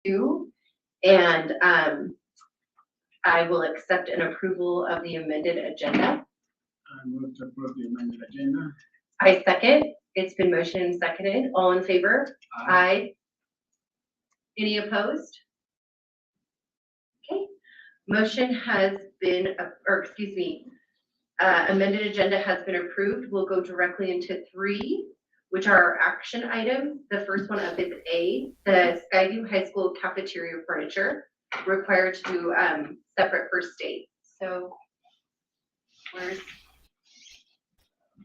And I will accept an approval of the amended agenda. I move to approve the amended agenda. I second. It's been motioned and seconded. All in favor? Aye. Any opposed? Okay. Motion has been, amended agenda has been approved. We'll go directly into 3, which are our action items. The first one up is A, the Skyview High School cafeteria furniture required to do separate first aid. So where's,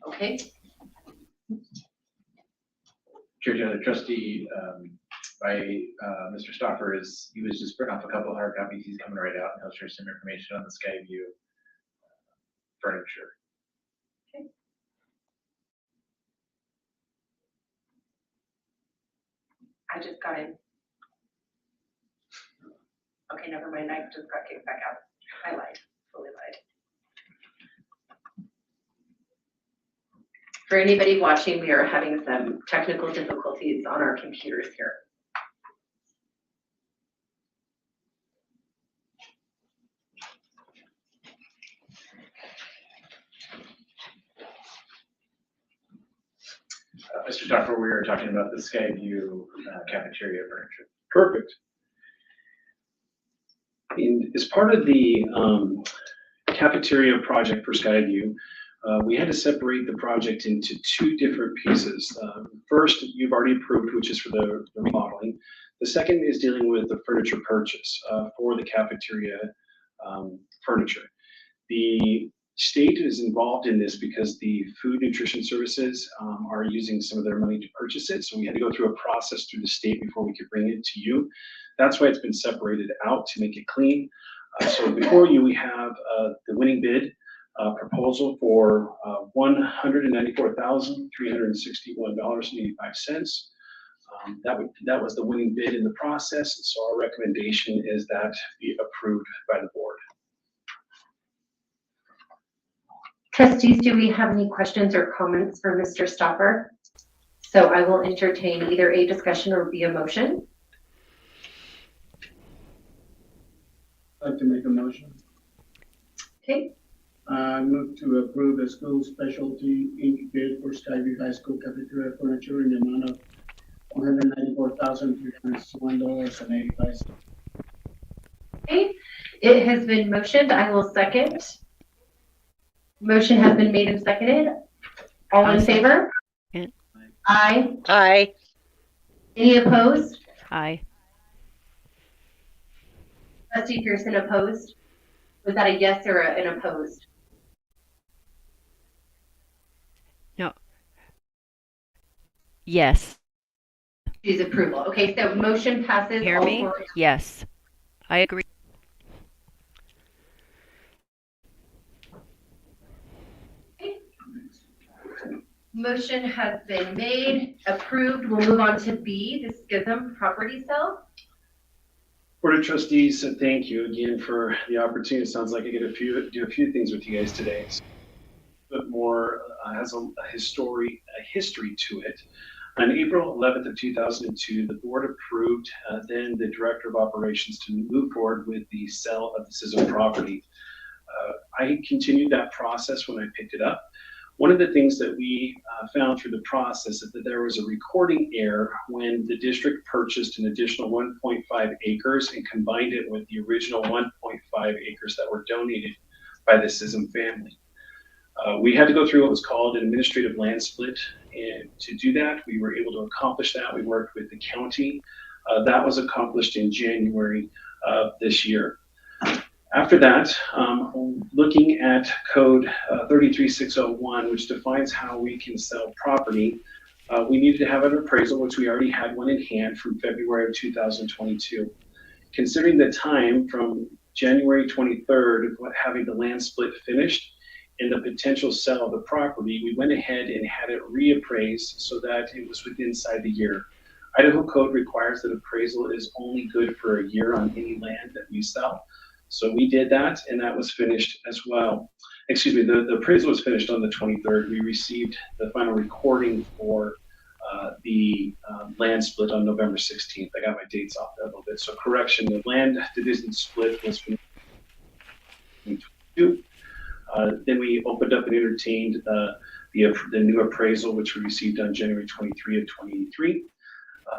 okay. Chair, the trustee by Mr. Stoffer he was just printing off a couple of hard copies. He's coming right out and he'll share some information on the Skyview furniture. Okay. I just got in. Okay, never mind. I just got kicked back out. I lied. Fully lied. For anybody watching, we are having some technical difficulties on our computers here. Mr. Stoffer, we were talking about the Skyview cafeteria furniture. Perfect. As part of the cafeteria project for Skyview, we had to separate the project into 2 different pieces. First, you've already approved, which is for the remodeling. The second is dealing with the furniture purchase for the cafeteria furniture. The state is involved in this because the food nutrition services are using some of their money to purchase it. So we had to go through a process through the state before we could bring it to you. That's why it's been separated out to make it clean. So before you, we have the winning bid proposal for $194,361.85. That was the winning bid in the process. So our recommendation is that be approved by the board. Trustees, do we have any questions or comments for Mr. Stoffer? So I will entertain either a discussion or be a motion. I'd like to make a motion. Okay. I move to approve the school specialty Inc. bid for Skyview High School cafeteria furniture in the amount of $194,361.85. Okay. It has been motioned. I will second. Motion has been made and seconded. All in favor? Yeah. Aye. Aye. Any opposed? Aye. Trustee Pearson opposed. Was that a yes or an opposed? No. Yes. Choose approval. Okay, so motion passes. Hear me? Yes. I agree. Motion has been made, approved. We'll move on to B, the Schism property sale. Board of Trustees, thank you again for the opportunity. It sounds like I get do a few things with you guys today. So, but more has a history to it. On April 11th of 2002, the board approved then the director of operations to move forward with the sale of the Schism property. I continued that process when I picked it up. One of the things that we found through the process is that there was a recording error when the district purchased an additional 1.5 acres and combined it with the original 1.5 acres that were donated by the Schism family. We had to go through what was called an administrative land split, and to do that, we were able to accomplish that. We worked with the county. That was accomplished in January of this year. After that, looking at code 33601, which defines how we can sell property, we needed to have an appraisal, which we already had one in hand from February of 2022. Considering the time from January 23rd of having the land split finished and the potential sale of the property, we went ahead and had it reappraised so that it was within inside the year. Idaho code requires that appraisal is only good for a year on any land that we sell. So we did that, and that was finished as well. Excuse me, the appraisal was finished on the 23rd. We received the final recording for the land split on November 16th. I got my dates off there a little bit. So correction, the land division split was from 2022. Then we opened up and entertained the new appraisal, which we received on January 23 of 23.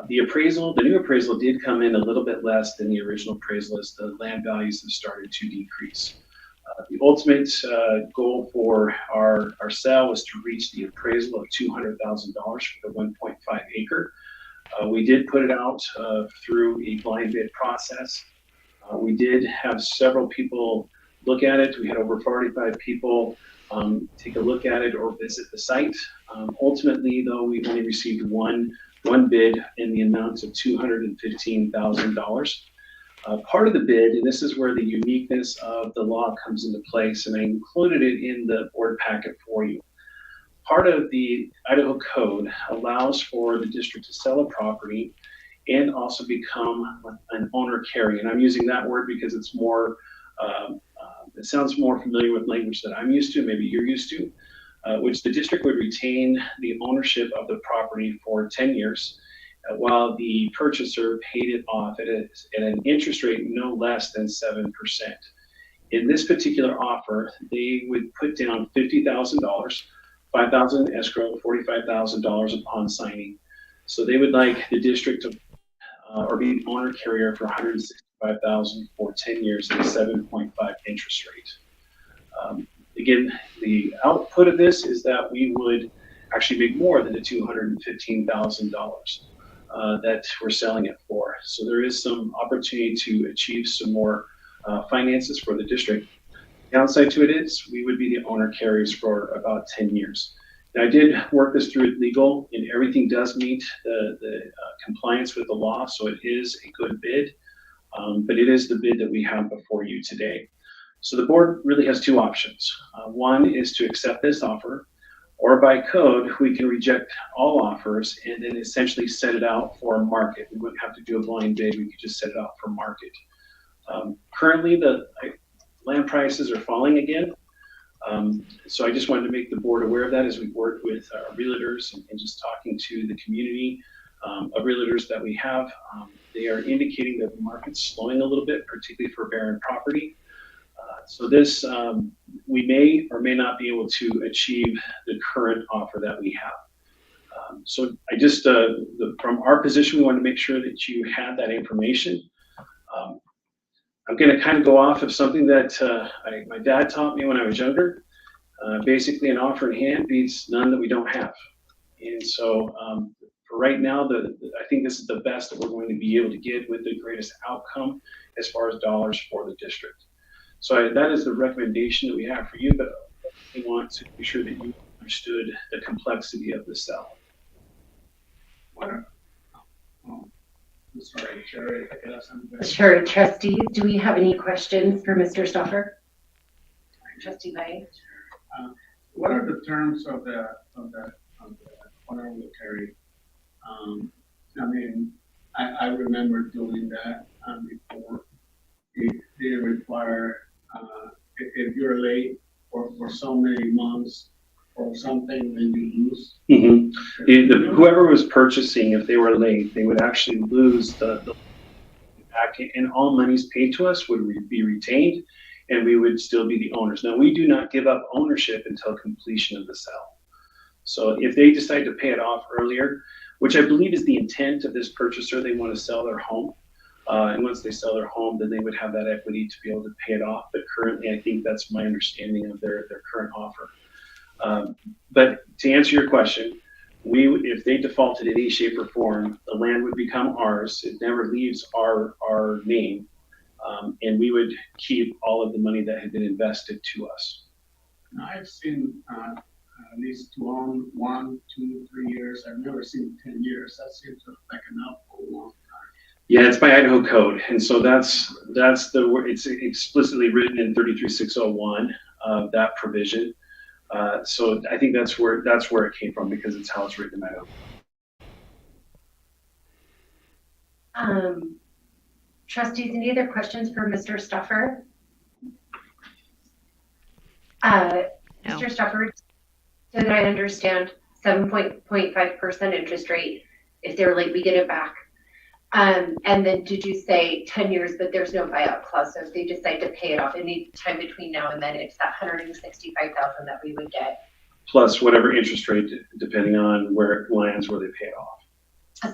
The new appraisal did come in a little bit less than the original appraisal as the land values have started to decrease. The ultimate goal for our sale was to reach the appraisal of $200,000 for the 1.5 acre. We did put it out through a blind bid process. We did have several people look at it. We had over 45 people take a look at it or visit the site. Ultimately, though, we only received one bid in the amount of $215,000. Part of the bid, and this is where the uniqueness of the law comes into place, and I included it in the board packet for you. Part of the Idaho code allows for the district to sell a property and also become an owner carry. And I'm using that word because it's more, it sounds more familiar with language that I'm used to, maybe you're used to, which the district would retain the ownership of the property for 10 years. While the purchaser paid it off at an interest rate no less than 7%. In this particular offer, they would put down $50,000, $5,000 escrow, $45,000 upon signing. So they would like the district to or be the owner carrier for $165,000 for 10 years at a 7.5 interest rate. Again, the output of this is that we would actually make more than the $215,000. That we're selling it for. So there is some opportunity to achieve some more finances for the district. Downside to it is we would be the owner carriers for about 10 years. Now, I did work this through legal, and everything does meet the compliance with the law, so it is a good bid, but it is the bid that we have before you today. So the board really has two options. One is to accept this offer, or by code, we can reject all offers and then essentially set it out for market. We wouldn't have to do a blind bid, we could just set it out for market. Currently, the land prices are falling again. So I just wanted to make the board aware of that as we work with our realtors and just talking to the community of realtors that we have. They are indicating that the market's slowing a little bit, particularly for barren property. So this, we may or may not be able to achieve the current offer that we have. So I just, from our position, we wanted to make sure that you had that information. I'm going to kind of go off of something that my dad taught me when I was younger. Basically, an offer in hand beats none that we don't have. And so for right now, I think this is the best that we're going to be able to get with the greatest outcome as far as dollars for the district. So that is the recommendation that we have for you, but we want to be sure that you understood the complexity of the sell. Sorry, Sherry, if I could ask something. Sure, trustees, do we have any questions for Mr. Stoffer? Trustee Lai? What are the terms of the owner will carry? I mean, I remember doing that before. They require if you're late for so many months or something, then you lose. Mm-hmm. Whoever was purchasing, if they were late, they would actually lose the and all monies paid to us would be retained, and we would still be the owners. Now, we do not give up ownership until completion of the sale. So if they decide to pay it off earlier, which I believe is the intent of this purchaser, they want to sell their home. And once they sell their home, then they would have that equity to be able to pay it off. But currently, I think that's my understanding of their current offer. But to answer your question, if they defaulted in any shape or form, the land would become ours. It never leaves our name. And we would keep all of the money that had been invested to us. I've seen at least to own 1, 2, 3 years. I've never seen 10 years. That seems like an awful long time. Yeah, it's by Idaho code, and so it's explicitly written in 33601 that provision. So I think that's where it came from because it's how it's written in Idaho. Trustees, any other questions for Mr. Stoffer? No. Mr. Stoffer, so that I understand, 7.5% interest rate. If they're late, we get it back. And then did you say 10 years, but there's no buyout clause? So if they decide to pay it off any time between now and then, it's that 165,000 that we would get. Plus whatever interest rate, depending on where it lands, where they pay it off.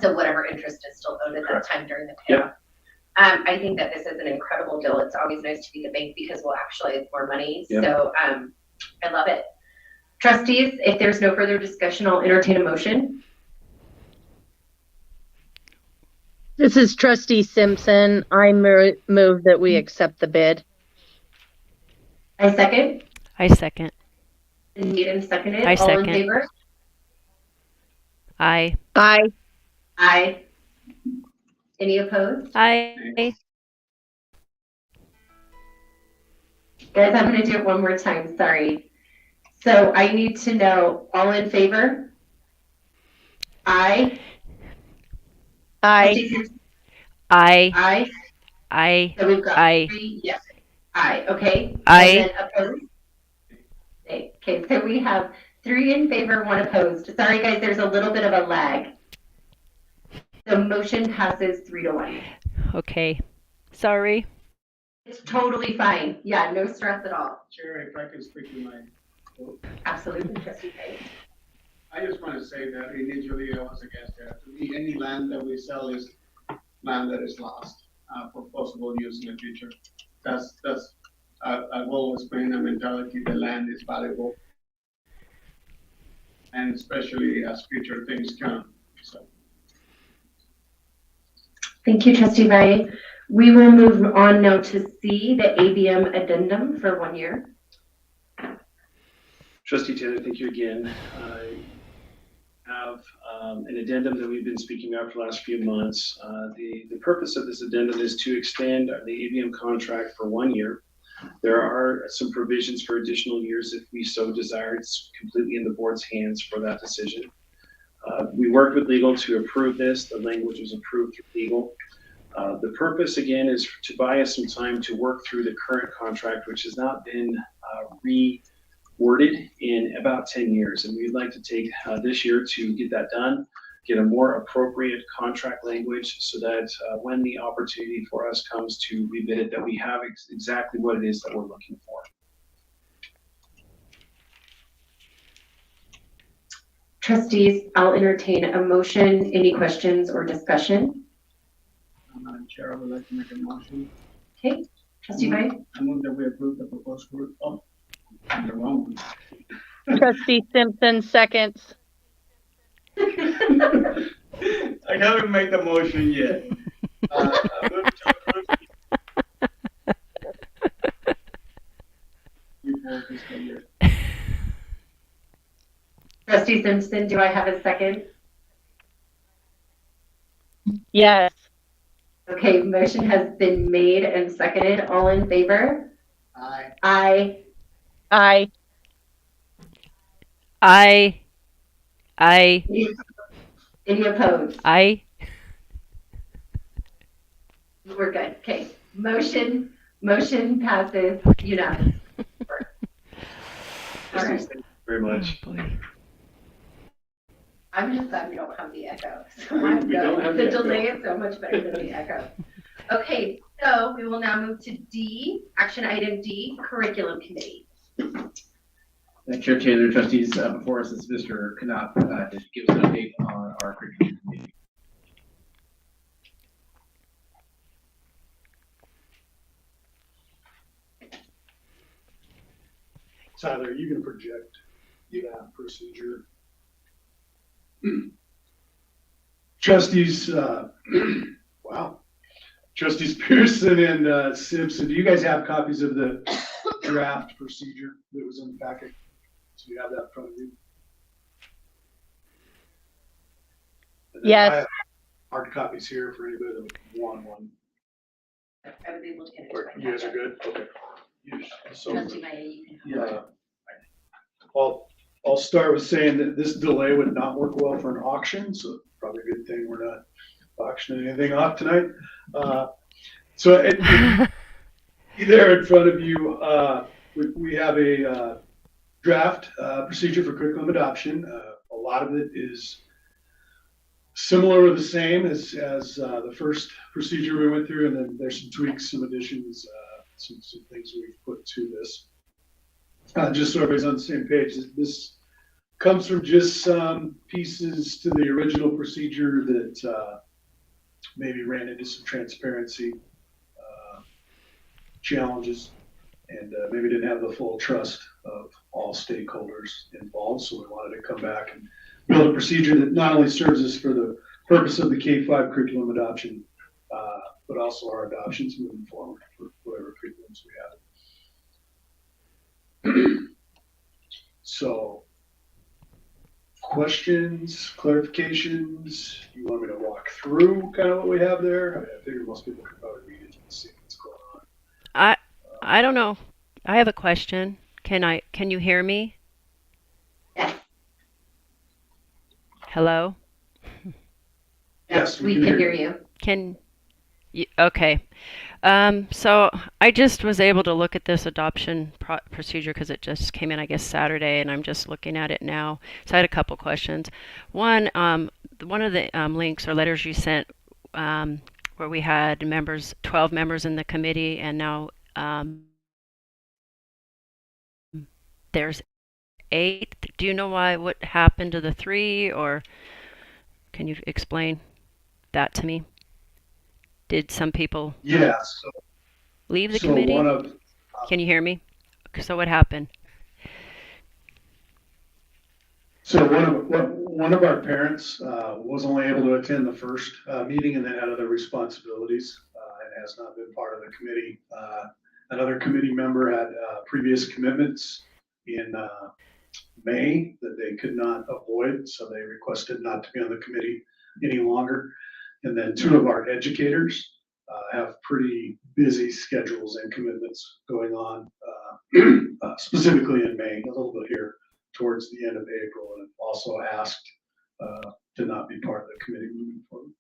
So whatever interest is still owed at Correct. that time during the Yep. payoff. I think that this is an incredible deal. It's always nice to be the bank because we'll actually have more money. Yep. So I love it. Trustees, if there's no further discussion, I'll entertain a motion. This is Trustee Simpson. I move that we accept the bid. I second. I second. Needham seconded. I All second. in favor? I. Aye. Aye. Any opposed? I. Guys, I'm gonna do it one more time, sorry. So I need to know, all in favor? Aye. Aye. I. Aye. I. So we've got Aye. 3, yes. Aye, okay. Aye. And then opposed? Okay, so we have 3 in favor, 1 opposed. Sorry, guys, there's a little bit of a lag. The motion passes 3-1. Okay. Sorry. It's totally fine. Yeah, no stress at all. Chair, if I can speak to my vote. Absolutely, Trustee Payne. I just want to say that initially I was against that. To me, any land that we sell is land that is lost for possible use in the future. I've always been a mentality, the land is valuable. And especially as future things come, so. Thank you, Trustee Valle. We will move on now to C, the ABM addendum for 1 year. Trustee Taylor, thank you again. I have an addendum that we've been speaking about for the last few months. The purpose of this addendum is to extend the ABM contract for 1 year. There are some provisions for additional years if we so desire. It's completely in the board's hands for that decision. We worked with legal to approve this. The language was approved through legal. The purpose, again, is to buy us some time to work through the current contract, which has not been reworded in about 10 years. And we'd like to take this year to get that done, get a more appropriate contract language so that when the opportunity for us comes to rebid it, that we have exactly what it is that we're looking for. Trustees, I'll entertain a motion. Any questions or discussion? Madam Chair, I would like to make a motion. Okay, Trustee Valle? I move that we approve the proposed group. Oh, I'm the wrong one. Trustee Simpson seconds. I haven't made the motion yet. I move to approve. Before fiscal year. Trustee Simpson, do I have a second? Yes. Okay, motion has been made and seconded. All in favor? Aye. Aye. Aye. I. I. Any opposed? I. We're good. Okay, motion passes unanimous. All right. Thank you very much. Oh, boy. I'm just glad we don't have the echo. So We I'm don't good. have The the echo. delay is so much better than the echo. Okay, so we will now move to D, action item D, curriculum committee. Chair Taylor, trustees, before us is Mr. Knopf, to give us an update on our curriculum committee. Tyler, you can project that procedure. Trustees, wow. Trustees Pearson and Simpson, do you guys have copies of the draft procedure that was in the packet? So you have that in front of you? And then Yes. I have hard copies here for anybody that would want one. I would be able to get it. Or you guys are good? Okay. So, Trustee Maya, you can help. yeah. I'll start with saying that this delay would not work well for an auction, so probably a good thing we're not auctioning anything off tonight. There in front of you, we have a draft procedure for curriculum adoption. A lot of it is similar or the same as the first procedure we went through, and then there's some tweaks, some additions, some things we've put to this. Just so everybody's on the same page, this comes from just some pieces to the original procedure that maybe ran into some transparency challenges, and maybe didn't have the full trust of all stakeholders involved. So we wanted to come back and build a procedure that not only serves us for the purpose of the K-5 curriculum adoption, but also our adoptions moving forward for whatever curriculums we have. So, questions, clarifications? You want me to walk through kind of what we have there? I figure most people can probably read it and see what's going on. I don't know. I have a question. Can you hear me? Yes. Hello? Yes, We can hear you. Okay. So I just was able to look at this adoption procedure because it just came in, I guess, Saturday, and I'm just looking at it now. So I had a couple questions. One of the links or letters you sent where we had 12 members in the committee, and now there's 8. Do you know what happened to the 3, or can you explain that to me? Did some people leave the committee? Can you hear me? So what happened? So one of our parents was only able to attend the first meeting and then had other responsibilities and has not been part of the committee. Another committee member had previous commitments in May that they could not avoid, so they requested not to be on the committee any longer. And then 2 of our educators have pretty busy schedules and commitments going on, specifically in May, a little bit here towards the end of April, and also asked to not be part of the committee moving forward.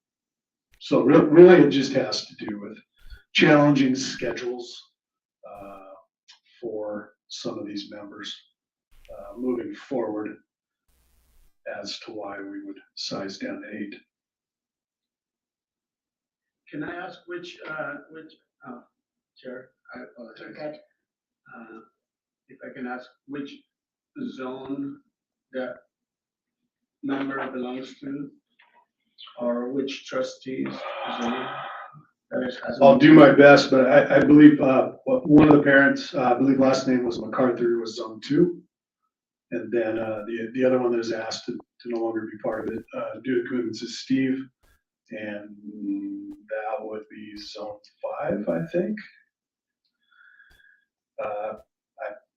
So really it just has to do with challenging schedules for some of these members moving forward as to why we would size down to 8. Can I ask which, Chair, I apologize. Good. If I can ask which zone that member belongs to, or which trustees zone? I'll do my best, but I believe one of the parents, I believe last name was MacArthur, was zone 2. And then the other one that is asked to no longer be part of it due to commitments is Steve. And that would be zone 5, I think.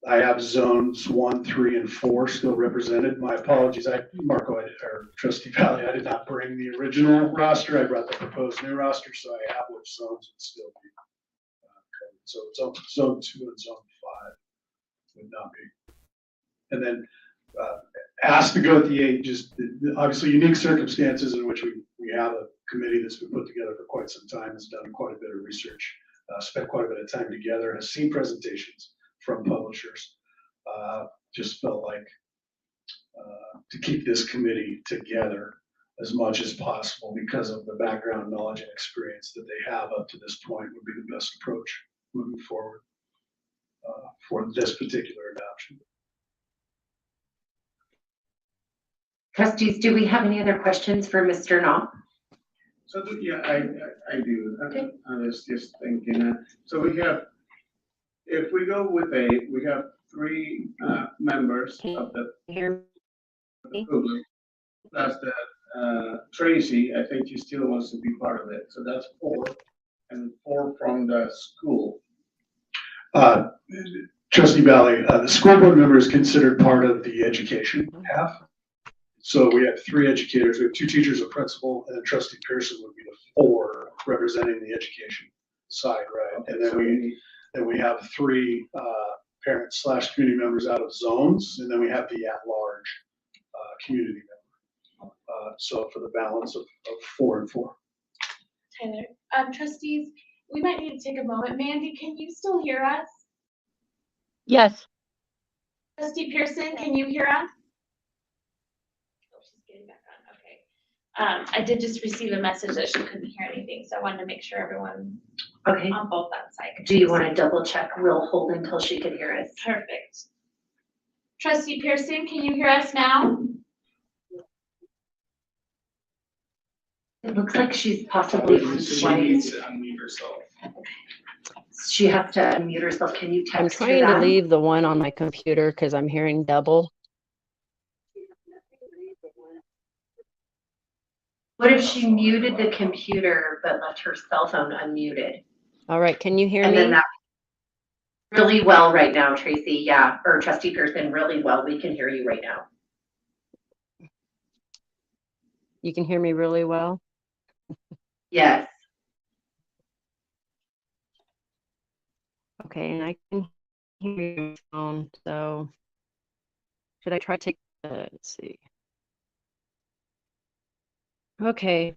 I have zones 1, 3, and 4 still represented. My apologies, Marco, or Trustee Valley, I did not bring the original roster. I brought the proposed new roster, so I have which zones would still be covered. So zone 2 and zone 5 would not be. And then asked to go with the 8, just obviously unique circumstances in which we have a committee that's been put together for quite some time, has done quite a bit of research, spent quite a bit of time together, has seen presentations from publishers. Just felt like to keep this committee together as much as possible because of the background knowledge and experience that they have up to this point would be the best approach moving forward for this particular adoption. Trustees, do we have any other questions for Mr. Knopf? So yeah, I do. Okay. I was just thinking, so we have, if we go with 8, we have 3 members of the public, plus that Tracy, I think she still wants to be part of it. So that's 4, and 4 from the school. Trustee Valley, the school board member is considered part of the education half. So we have 3 educators, we have 2 teachers, a principal, and then Trustee Pearson would be the 4 representing the education side, right? And then we have 3 parents / community members out of zones, and then we have the at-large community member. So for the balance of 4 and 4. Tyler, trustees, we might need to take a moment. Mandy, can you still hear us? Yes. Trustee Pearson, can you hear us? I did just receive a message that she couldn't hear anything, so I wanted to make sure everyone Okay, on both that side. could do you hear. want to double check? We'll hold until she can hear us. Perfect. Trustee Pearson, can you hear us now? It looks like she's possibly on She flight. needs to unmute herself. She has to unmute herself. Can you I'm text her trying to that? leave the one on my computer because I'm hearing double. What if she muted the computer but left her cell phone unmuted? All right, can you hear And then me? that really well right now, Tracy. Yeah, or Trustee Pearson, really well. We can hear you right now. You can hear me really well? Yes. Okay, and I can hear your phone, so should I try to take, let's see. Okay.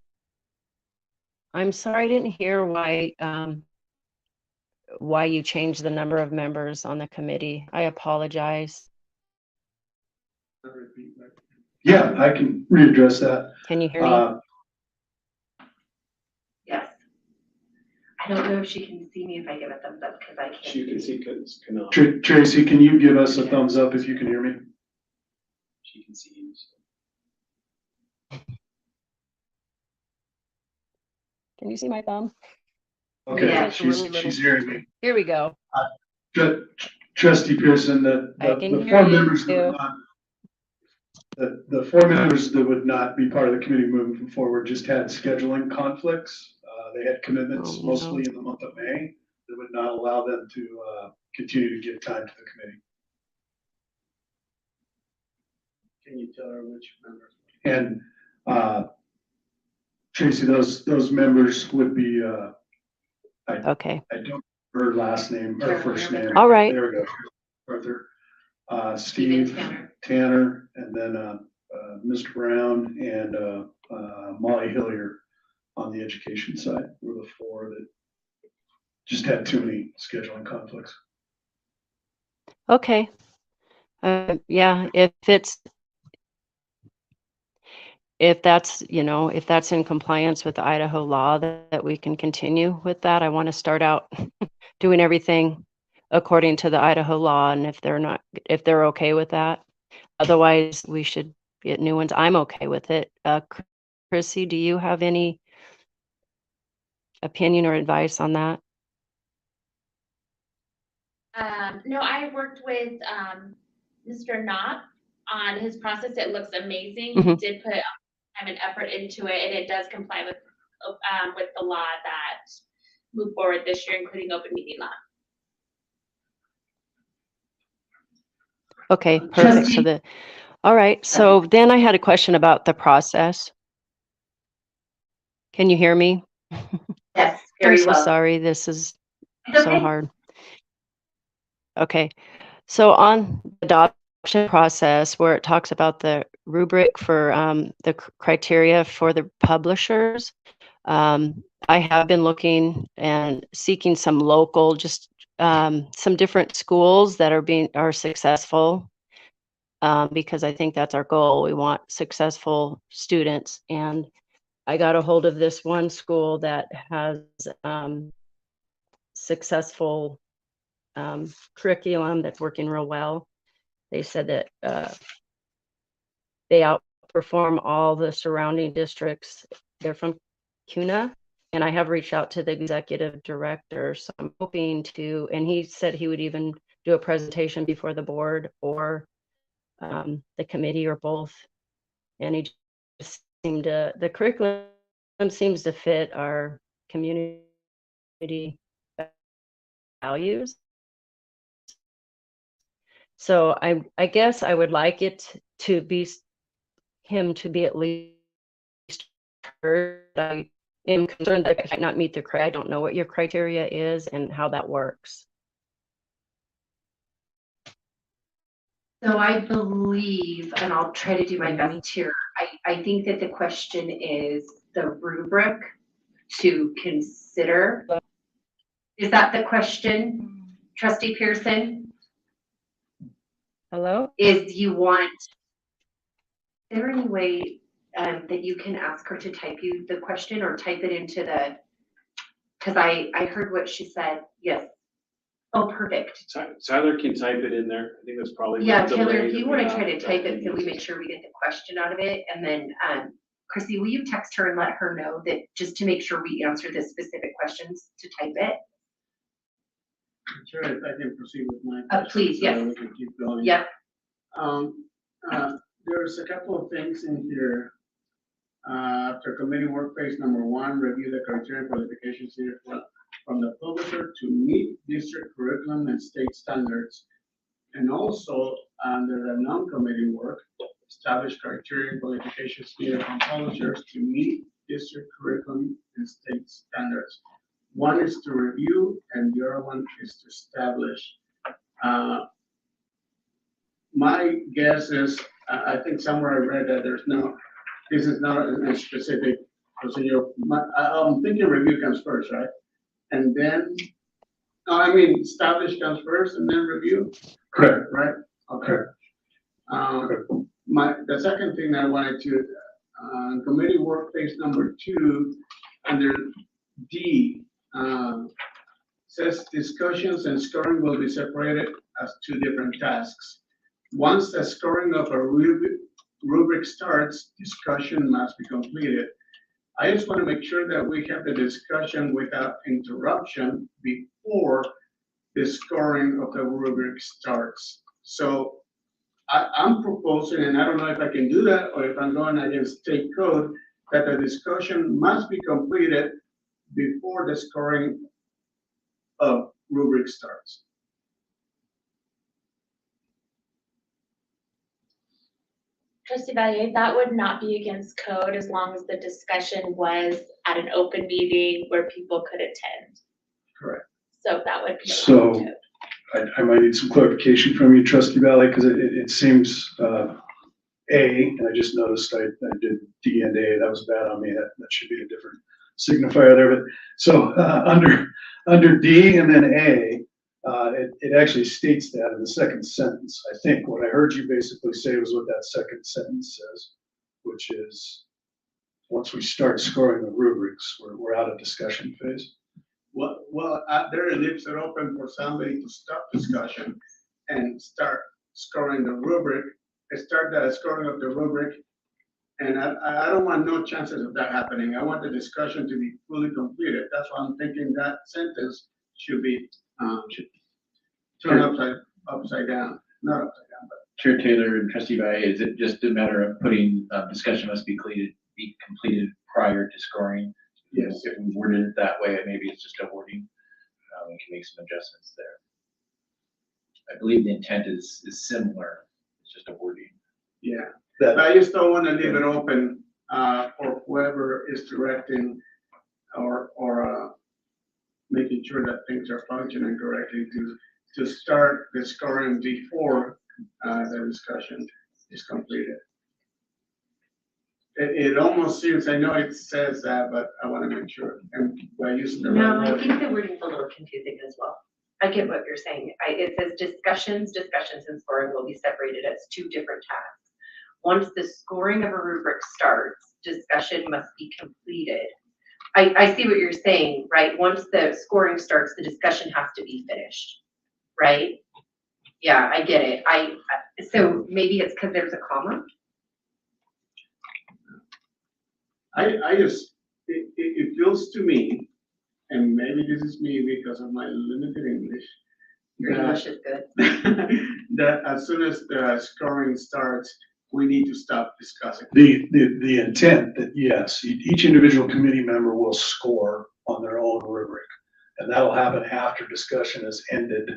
I'm sorry I didn't hear why you changed the number of members on the committee. I apologize. Yeah, I can readdress that. Can you hear me? Yes. I don't know if she can see me if I give a thumbs up because I can't. She can see because cannot. Tracy, can you give us a thumbs up if you can hear me? She can see you. So. Can you see my thumb? Okay, Yeah, she's hearing me. Here we go. Trustee Pearson, I can the hear four members that you. would not, the four members that would not be part of the committee moving forward just had scheduling conflicts. They had commitments Oh, no. mostly in the month of May that would not allow them to continue to give time to the committee. Can you tell her which members? And Tracy, those members would be, Okay. I don't, her last name, her first name. All right. There we go. Arthur, Steven Steve, Tanner. Tanner, and then Mr. Brown and Molly Hillier on the education side were the four that just had too many scheduling conflicts. Okay. Yeah, if that's in compliance with the Idaho law that we can continue with that, I want to start out doing everything according to the Idaho law. And if they're okay with that, otherwise we should get new ones. I'm okay with it. Chrissy, do you have any opinion or advice on that? No, I worked with Mr. Knott on his process. It looks amazing. He did put time and effort into it, and it does comply with the law that moved forward this year, including open meeting law. Okay, perfect. So all right. So then I had a question about the process. Can you hear me? Yes, I'm very so well. sorry. This is It's so okay. hard. Okay. So on the adoption process where it talks about the rubric for the criteria for the publishers, I have been looking and seeking some local, just some different schools that are successful, because I think that's our goal. We want successful students. And I got a hold of this one school that has successful curriculum that's working real well. They said that they outperform all the surrounding districts. They're from CUNA, and I have reached out to the executive director. So I'm hoping to, and he said he would even do a presentation before the board or the committee or both. And he just seemed to, the curriculum seems to fit our community values. So I guess I would like it to be him to be at least heard. I am concerned that I might not meet the criteria. I don't know what your criteria is and how that works. So I believe, and I'll try to do my best here, I think that the question is the rubric to consider. Is that the question, Trustee Pearson? Hello? Is there any way that you can ask her to type you the question or type it into the, because I heard what she said. Yes. Oh, perfect. Tyler can type it in there. I think that's probably. Yeah, the Taylor, delay if that you we want to have. try to type it so we make sure we get the question out of it. And then, Chrissy, will you text her and let her know that just to make sure we answer the specific questions to type it? Sure, if I can proceed with my. Please, question, so yes. We can keep going. Yep. There's a couple of things in here. After committee work phase number 1, review the criteria and qualifications here from the publisher to meet district curriculum and state standards. And also, under the non-committee work, establish criteria and qualifications needed from publishers to meet district curriculum and state standards. One is to review and the other one is to establish. My guess is, I think somewhere I read that this is not a specific procedure. I'm thinking review comes first, right? And then, establish comes first and then review? Correct. Right? Okay. The second thing I wanted to, committee work phase number 2, under D, says discussions and scoring will be separated as 2 different tasks. Once the scoring of a rubric starts, discussion must be completed. I just want to make sure that we have the discussion without interruption before the scoring of the rubric starts. So I'm proposing, and I don't know if I can do that or if I'm going against state code, that the discussion must be completed before the scoring of rubric starts. Trustee Valier, that would not be against code as long as the discussion was at an open meeting where people could attend. Correct. So that would be. So- allowed too. I might need some clarification from you, Trustee Valley, because it seems, and I just noticed I did D and A, that was bad on me, that should be a different signifier there, but, so, under D and then A, it actually states that in the second sentence. I think what I heard you basically say was what that second sentence says, which is, once we start scoring the rubrics, we're out of discussion phase. Well, there it leaves it open for somebody to stop discussion and start scoring the rubric, start the scoring of the rubric. And I don't want no chances of that happening. I want the discussion to be fully completed. That's why I'm thinking that sentence should be, turned upside down, not upside down, but. Chair Taylor and Trustee Valle, is it just a matter of putting, discussion must be completed prior to scoring? Yes. If we worded it that way, maybe it's just a wording. We can make some adjustments there. I believe the intent is similar. It's just a wording. Yeah, I just don't want to leave it open for whoever is directing or making sure that things are functioning correctly to start the scoring before the discussion is completed. It almost seems, I know it says that, but I want to make sure, and by using the No, right I word. think the wording's a little confusing as well. I get what you're saying. It says discussions and scoring will be separated as 2 different tasks. Once the scoring of a rubric starts, discussion must be completed. I see what you're saying, right? Once the scoring starts, the discussion has to be finished, right? Yeah, I get it. So maybe it's because there's a comma? It feels to me, and maybe this is me because of my limited English. Your English is good. That as soon as the scoring starts, we need to stop discussing. The intent that, yes, each individual committee member will score on their own rubric, and that'll happen after discussion has ended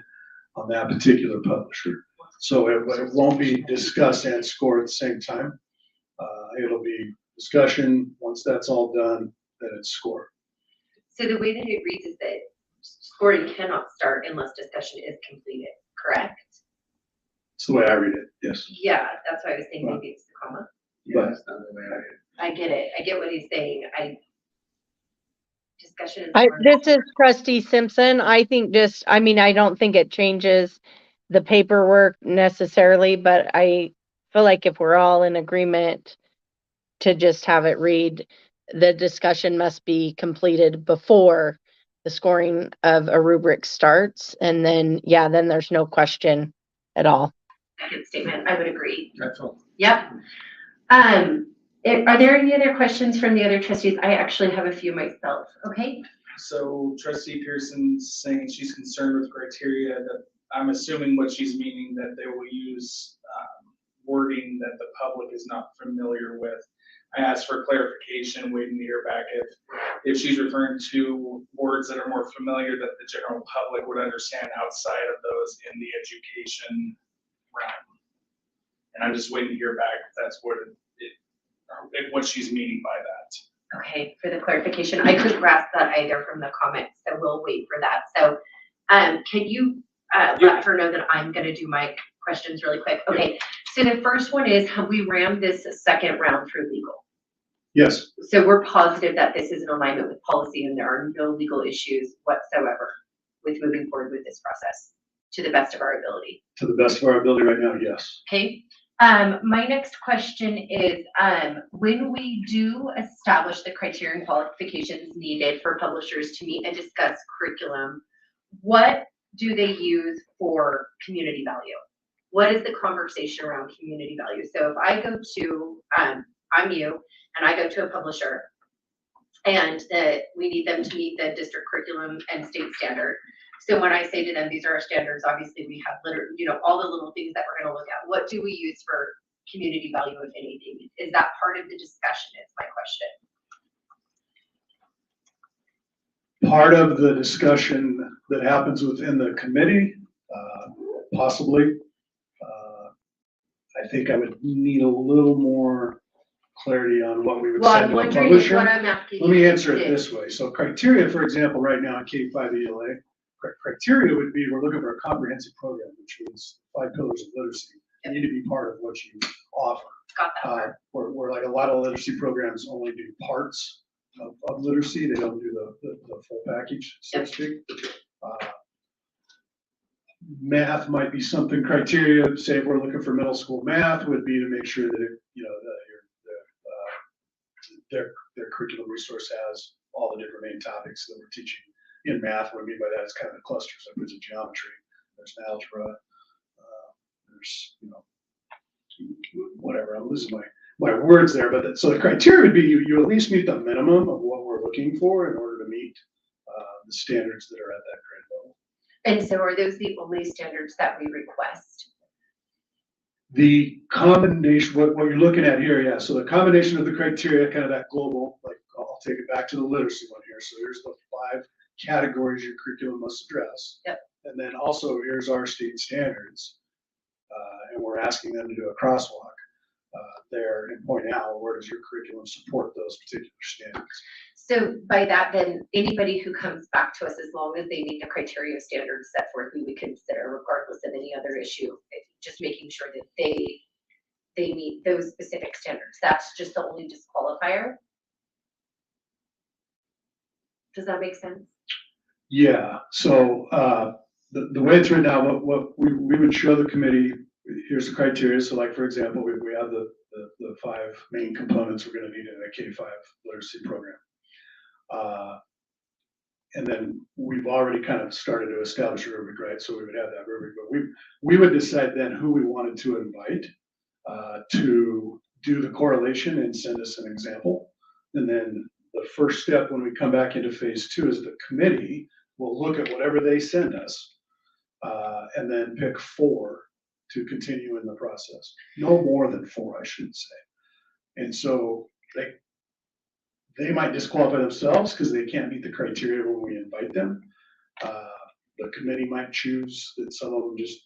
on that particular publisher. So it won't be discussed and scored at the same time. It'll be discussion. Once that's all done, then it's scored. So the way that it reads is that scoring cannot start unless discussion is completed, correct? That's the way I read it, yes. Yeah, that's why I was saying maybe it's the comma. Yeah, that's not the way I I get it. I get what he's saying. Discussion. This is Trustee Simpson. I think I don't think it changes the paperwork necessarily, but I feel like if we're all in agreement to just have it read, the discussion must be completed before the scoring of a rubric starts, and then, yeah, then there's no question at all. Good statement. I would agree. That's all. Yep. Are there any other questions from the other trustees? I actually have a few myself. Okay. So trustee Pearson's saying she's concerned with criteria that, I'm assuming what she's meaning that they will use wording that the public is not familiar with. I asked for clarification, waiting to hear back if she's referring to words that are more familiar that the general public would understand outside of those in the education realm. And I'm just waiting to hear back if that's what she's meaning by that. Okay, for the clarification, I couldn't grasp that either from the comments, so we'll wait for that. So, can you let her know that I'm going to do my questions really quick? Okay, so the first one is, have we rammed this second round through legal? Yes, So we're positive that this is in alignment with policy and there are no legal issues whatsoever with moving forward with this process to the best of our ability. to the best of our ability right now, yes. Okay. My next question is, when we do establish the criteria and qualifications needed for publishers to meet and discuss curriculum, what do they use for community value? What is the conversation around community value? So if I go to, I'm you, and I go to a publisher and that we need them to meet the district curriculum and state standard. So when I say to them, these are our standards, obviously we have all the little things that we're going to look at. What do we use for community value, if anything? Is that part of the discussion is my question. Part of the discussion that happens within the committee, possibly. I think I would need a little more clarity on what we would Well, send I'm to a wondering publisher. what I'm asking. Let me you answer to it do. this way. So criteria, for example, right now in K-5 ELA, criteria would be, we're looking for a comprehensive program, which means 5 pillars of literacy. They need to be part of what you offer. Got that part. Where like a lot of literacy programs only do parts of literacy. They don't do the full package, so to speak. Math might be something criteria, say if we're looking for middle school math, would be to make sure that their curriculum resource has all the different main topics that we're teaching in math. What I mean by that is kind of the clusters. Like there's a geometry, there's an algebra, there's whatever. I'm losing my words there, but so the criteria would be you at least meet the minimum of what we're looking for in order to meet the standards that are at that grade level. And so are those the only standards that we request? The combination, what you're looking at here, yeah, so the combination of the criteria, kind of that global, like I'll take it back to the literacy one here. So here's the 5 categories your curriculum must address. Yep. And then also here's our state standards. And we're asking them to do a crosswalk there and point out where does your curriculum support those particular standards. So by that, then anybody who comes back to us, as long as they meet the criteria standards set forth, we would consider regardless of any other issue, just making sure that they meet those specific standards. That's just the only disqualifier. Does that make sense? Yeah, so the way it's written now, what we would show the committee, here's the criteria. So like, for example, we have the 5 main components we're gonna need in a K-5 literacy program. And then we've already kind of started to establish a rubric, right? So we would have that rubric, but we would decide then who we wanted to invite to do the correlation and send us an example. And then the first step when we come back into phase 2 is the committee will look at whatever they send us and then pick 4 to continue in the process. No more than 4, I should say. And so they might disqualify themselves because they can't meet the criteria when we invite them. The committee might choose that some of them just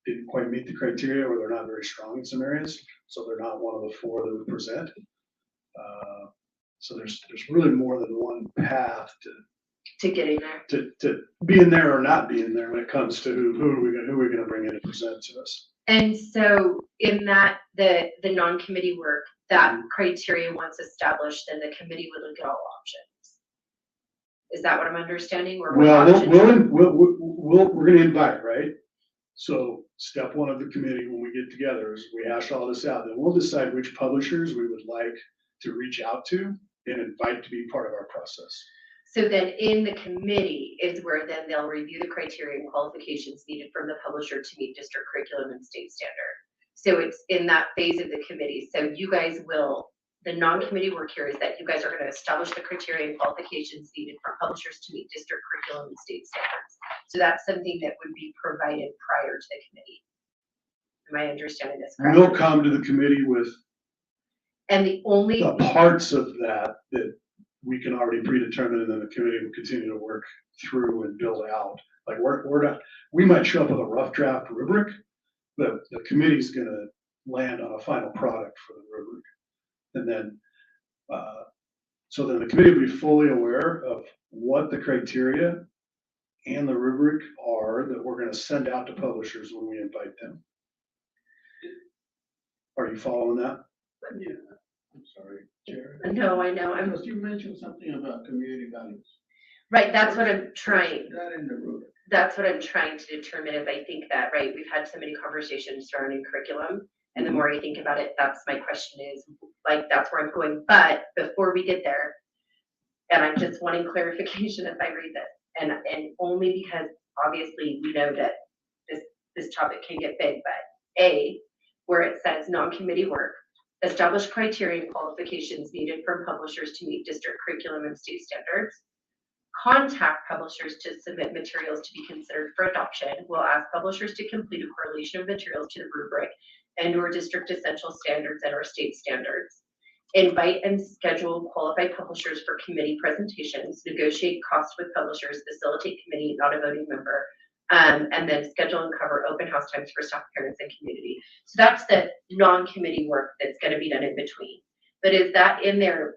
didn't quite meet the criteria or they're not very strong in some areas. So they're not one of the 4 that we present. So there's really more than one path To get in there. to be in there or not be in there when it comes to who are we going to bring in to present to us. And so in that, the non-committee work, that criteria once established, then the committee would look at all options. Is that what I'm understanding? Or Well, we're going to invite, right? So step 1 of the committee when we get together is we hash all this out. Then we'll decide which publishers we would like to reach out to and invite to be part of our process. So then in the committee is where then they'll review the criteria and qualifications needed from the publisher to meet district curriculum and state standard. So it's in that phase of the committee. So you guys will, the non-committee work here is that you guys are going to establish the criteria and qualifications needed from publishers to meet district curriculum and state standards. So that's something that would be provided prior to the committee. Am I understanding this correctly? We'll come to the committee with And the only the parts of that we can already predetermine, and then the committee will continue to work through and build out. Like we're not, we might show up with a rough draft rubric, but the committee's gonna land on a final product for the rubric. And then, so then the committee will be fully aware of what the criteria and the rubric are that we're gonna send out to publishers when we invite them. Are you following that? Yeah, I'm sorry, Jared. No, I know. Because you mentioned something about community values. Right, that's what I'm trying. That in the rubric. That's what I'm trying to determine is I think that, right, we've had so many conversations surrounding curriculum. And the more I think about it, that's my question is, like, that's where I'm going. But before we get there, and I'm just wanting clarification as I read this, and only because obviously we know that this topic can get big, but A, where it says non-committee work, establish criteria and qualifications needed from publishers to meet district curriculum and state standards, contact publishers to submit materials to be considered for adoption. We'll ask publishers to complete a correlation of materials to the rubric and/or district essential standards and/or state standards. Invite and schedule qualified publishers for committee presentations, negotiate costs with publishers, facilitate committee, not a voting member, and then schedule and cover open house times for staff, parents, and community. So that's the non-committee work that's going to be done in between. But is that in there?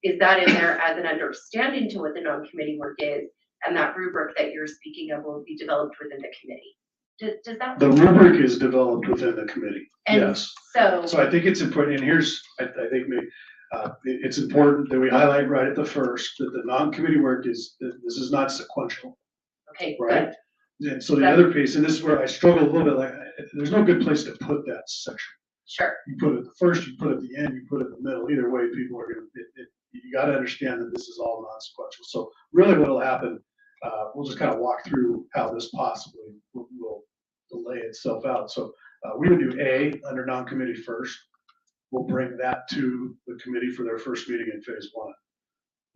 Is that in there as an understanding to what the non-committee work is, and that rubric that you're speaking of will be developed within the committee? Does that? The rubric is developed within the committee, And yes. So I think it's important, and here's, I think it's important that we highlight right at the first, that the non-committee work is, this is not sequential, okay, right? good. And so the other piece, and this is where I struggle a little bit, like, there's no good place to put that section. Sure. You put it at the first, you put it at the end, you put it in the middle, either way, people are gonna, you gotta understand that this is all non-sequential. So really what'll happen, we'll just kind of walk through how this possibly will lay itself out. So we would do A under non-committee first. We'll bring that to the committee for their first meeting in phase one.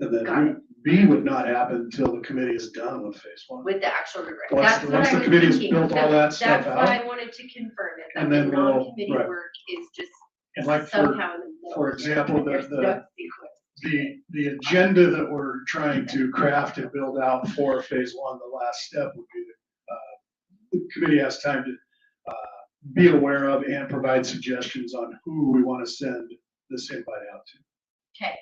And Got then B would not happen until the committee is done with phase one. With the actual rubric. Once- That's what once I the was committee has thinking. built all that stuff That's what out, I wanted to confirm is that and the then we'll- non-committee right. work is just And like somehow in the middle. for example, There's no sequence. the agenda that we're trying to craft and build out for phase one, the last step would be that the committee has time to be aware of and provide suggestions on who we want to send this invite out to. Okay.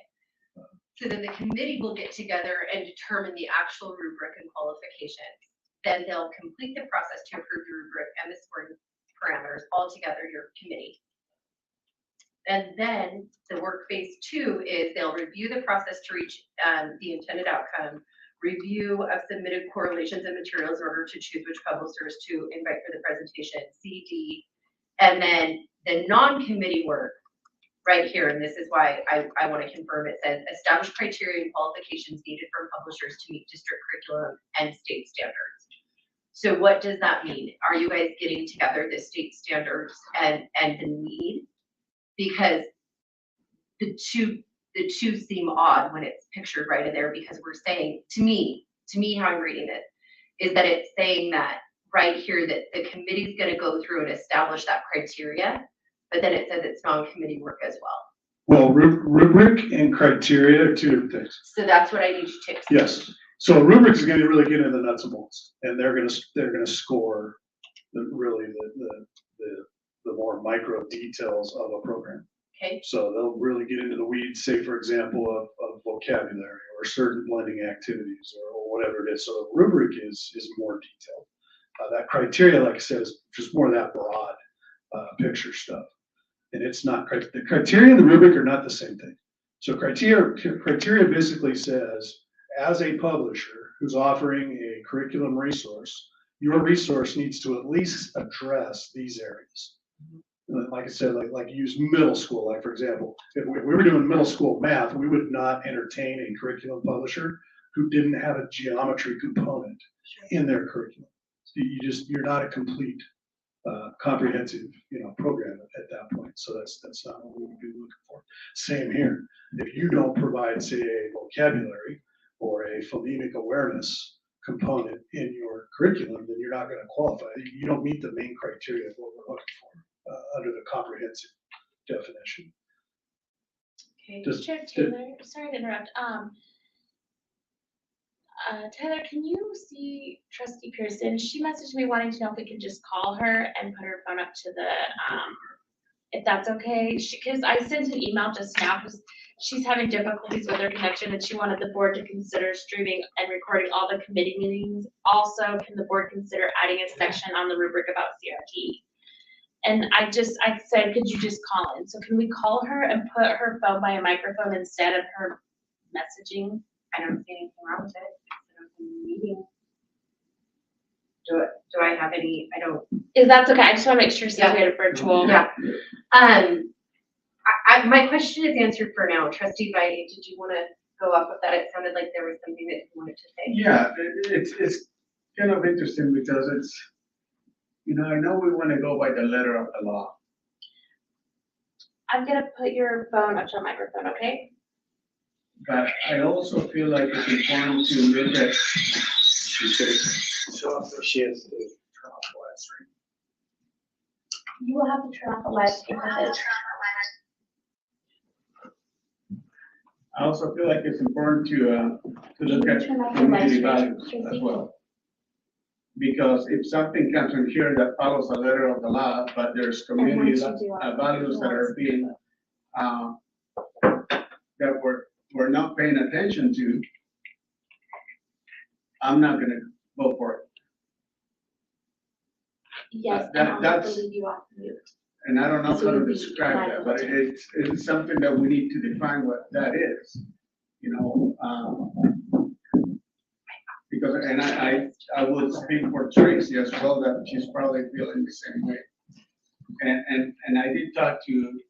So then the committee will get together and determine the actual rubric and qualifications. Then they'll complete the process to approve the rubric and the scoring parameters all together, your committee. And then the work phase two is they'll review the process to reach the intended outcome, review of submitted correlations and materials in order to choose which publishers to invite for the presentation, CD, and then the non-committee work right here, and this is why I want to confirm it, says establish criteria and qualifications needed from publishers to meet district curriculum and state standards. So what does that mean? Are you guys getting together the state standards and the need? Because the two seem odd when it's pictured right in there, because we're saying, to me how I'm reading it is that it's saying that right here that the committee's going to go through and establish that criteria, but then it says it's non-committee work as well. Well, rubric and criteria are two different things. So that's what I need you to explain. Yes. So a rubric is going to really get into the nuts and bolts, and they're going to score the more micro details of a program. Okay. So they'll really get into the weeds, say for example, of vocabulary or certain blending activities or whatever it is. So the rubric is more detailed. That criteria, like I said, is just more of that broad picture stuff. And it's not, the criteria and the rubric are not the same thing. So criteria basically says, as a publisher who's offering a curriculum resource, your resource needs to at least address these areas. Like I said, like use middle school, like for example, if we were doing middle school math, we would not entertain a curriculum publisher who didn't have a geometry component in their curriculum. So you're not a complete, comprehensive, program at that point. So that's not what we would be looking for. Same here. If you don't provide, say, a vocabulary or a phonemic awareness component in your curriculum, then you're not going to qualify. You don't meet the main criteria of what we're looking for under the comprehensive definition. Okay, Does- Chair Taylor, sorry to interrupt. Tyler, can you see Trustee Pearson? She messaged me wanting to know if we could just call her and put her phone up to the, if that's okay. Because I sent an email just now because she's having difficulties with her connection and she wanted the board to consider streaming and recording all the committee meetings. Also, can the board consider adding a section on the rubric about CRT? And I said, could you just call in? So can we call her and put her phone by a microphone instead of her messaging? I don't see anything wrong with it. It's an open meeting. Do I have any, I don't. Is that okay? I just want to make sure since we had a virtual. Yeah. My question is answered for now. Trustee Vite, did you want to go off of that? It sounded like there was something that you wanted to say. Yeah, it's kind of interesting because it's, I know we want to go by the letter of the law. I'm gonna put your phone up to a microphone, okay? But I also feel like it's important to look at. So she has to turn off the live stream. You will have to turn off the live stream for this. I also feel like it's important to look at Turn off the live community stream, values as Tracy. well. Because if something comes in here that follows the letter of the law, but there's community values that are being, that we're not paying attention to, I'm not gonna vote for it. Yes, That- and I'll have to that's- leave you off mute. And I don't know So how to you'll be describe that, but liable. it's something that we need to define what that is, Because, and I would speak for Tracy as well, that she's probably feeling the same way. And I did talk to,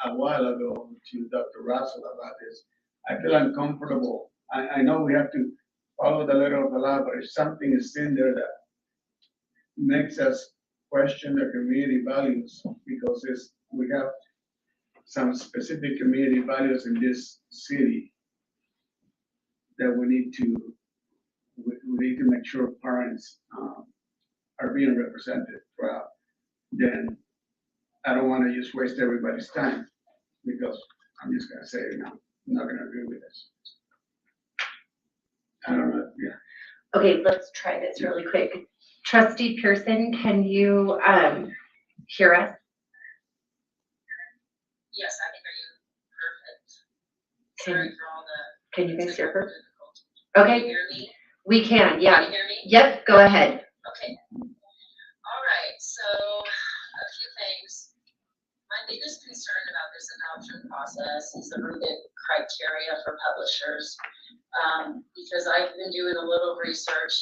a while ago to Dr. Russell about this. I feel uncomfortable. I know we have to follow the letter of the law, but if something is in there that makes us question the community values, because we have some specific community values in this city that we need to make sure parents are being represented throughout. Then I don't want to just waste everybody's time, because I'm just gonna say, no, I'm not gonna agree with this. I don't know, yeah. Okay, let's try this really quick. Trustee Pearson, can you hear us? Yes, I can hear you perfect. Can- Sorry for all the. Can you guys hear her? difficulty. Can you Okay, hear me? we can, Can yeah. you hear me? Yep, go ahead. Okay. All right, so a few things. My biggest concern about this adoption process is the rubric criteria for publishers. Because I've been doing a little research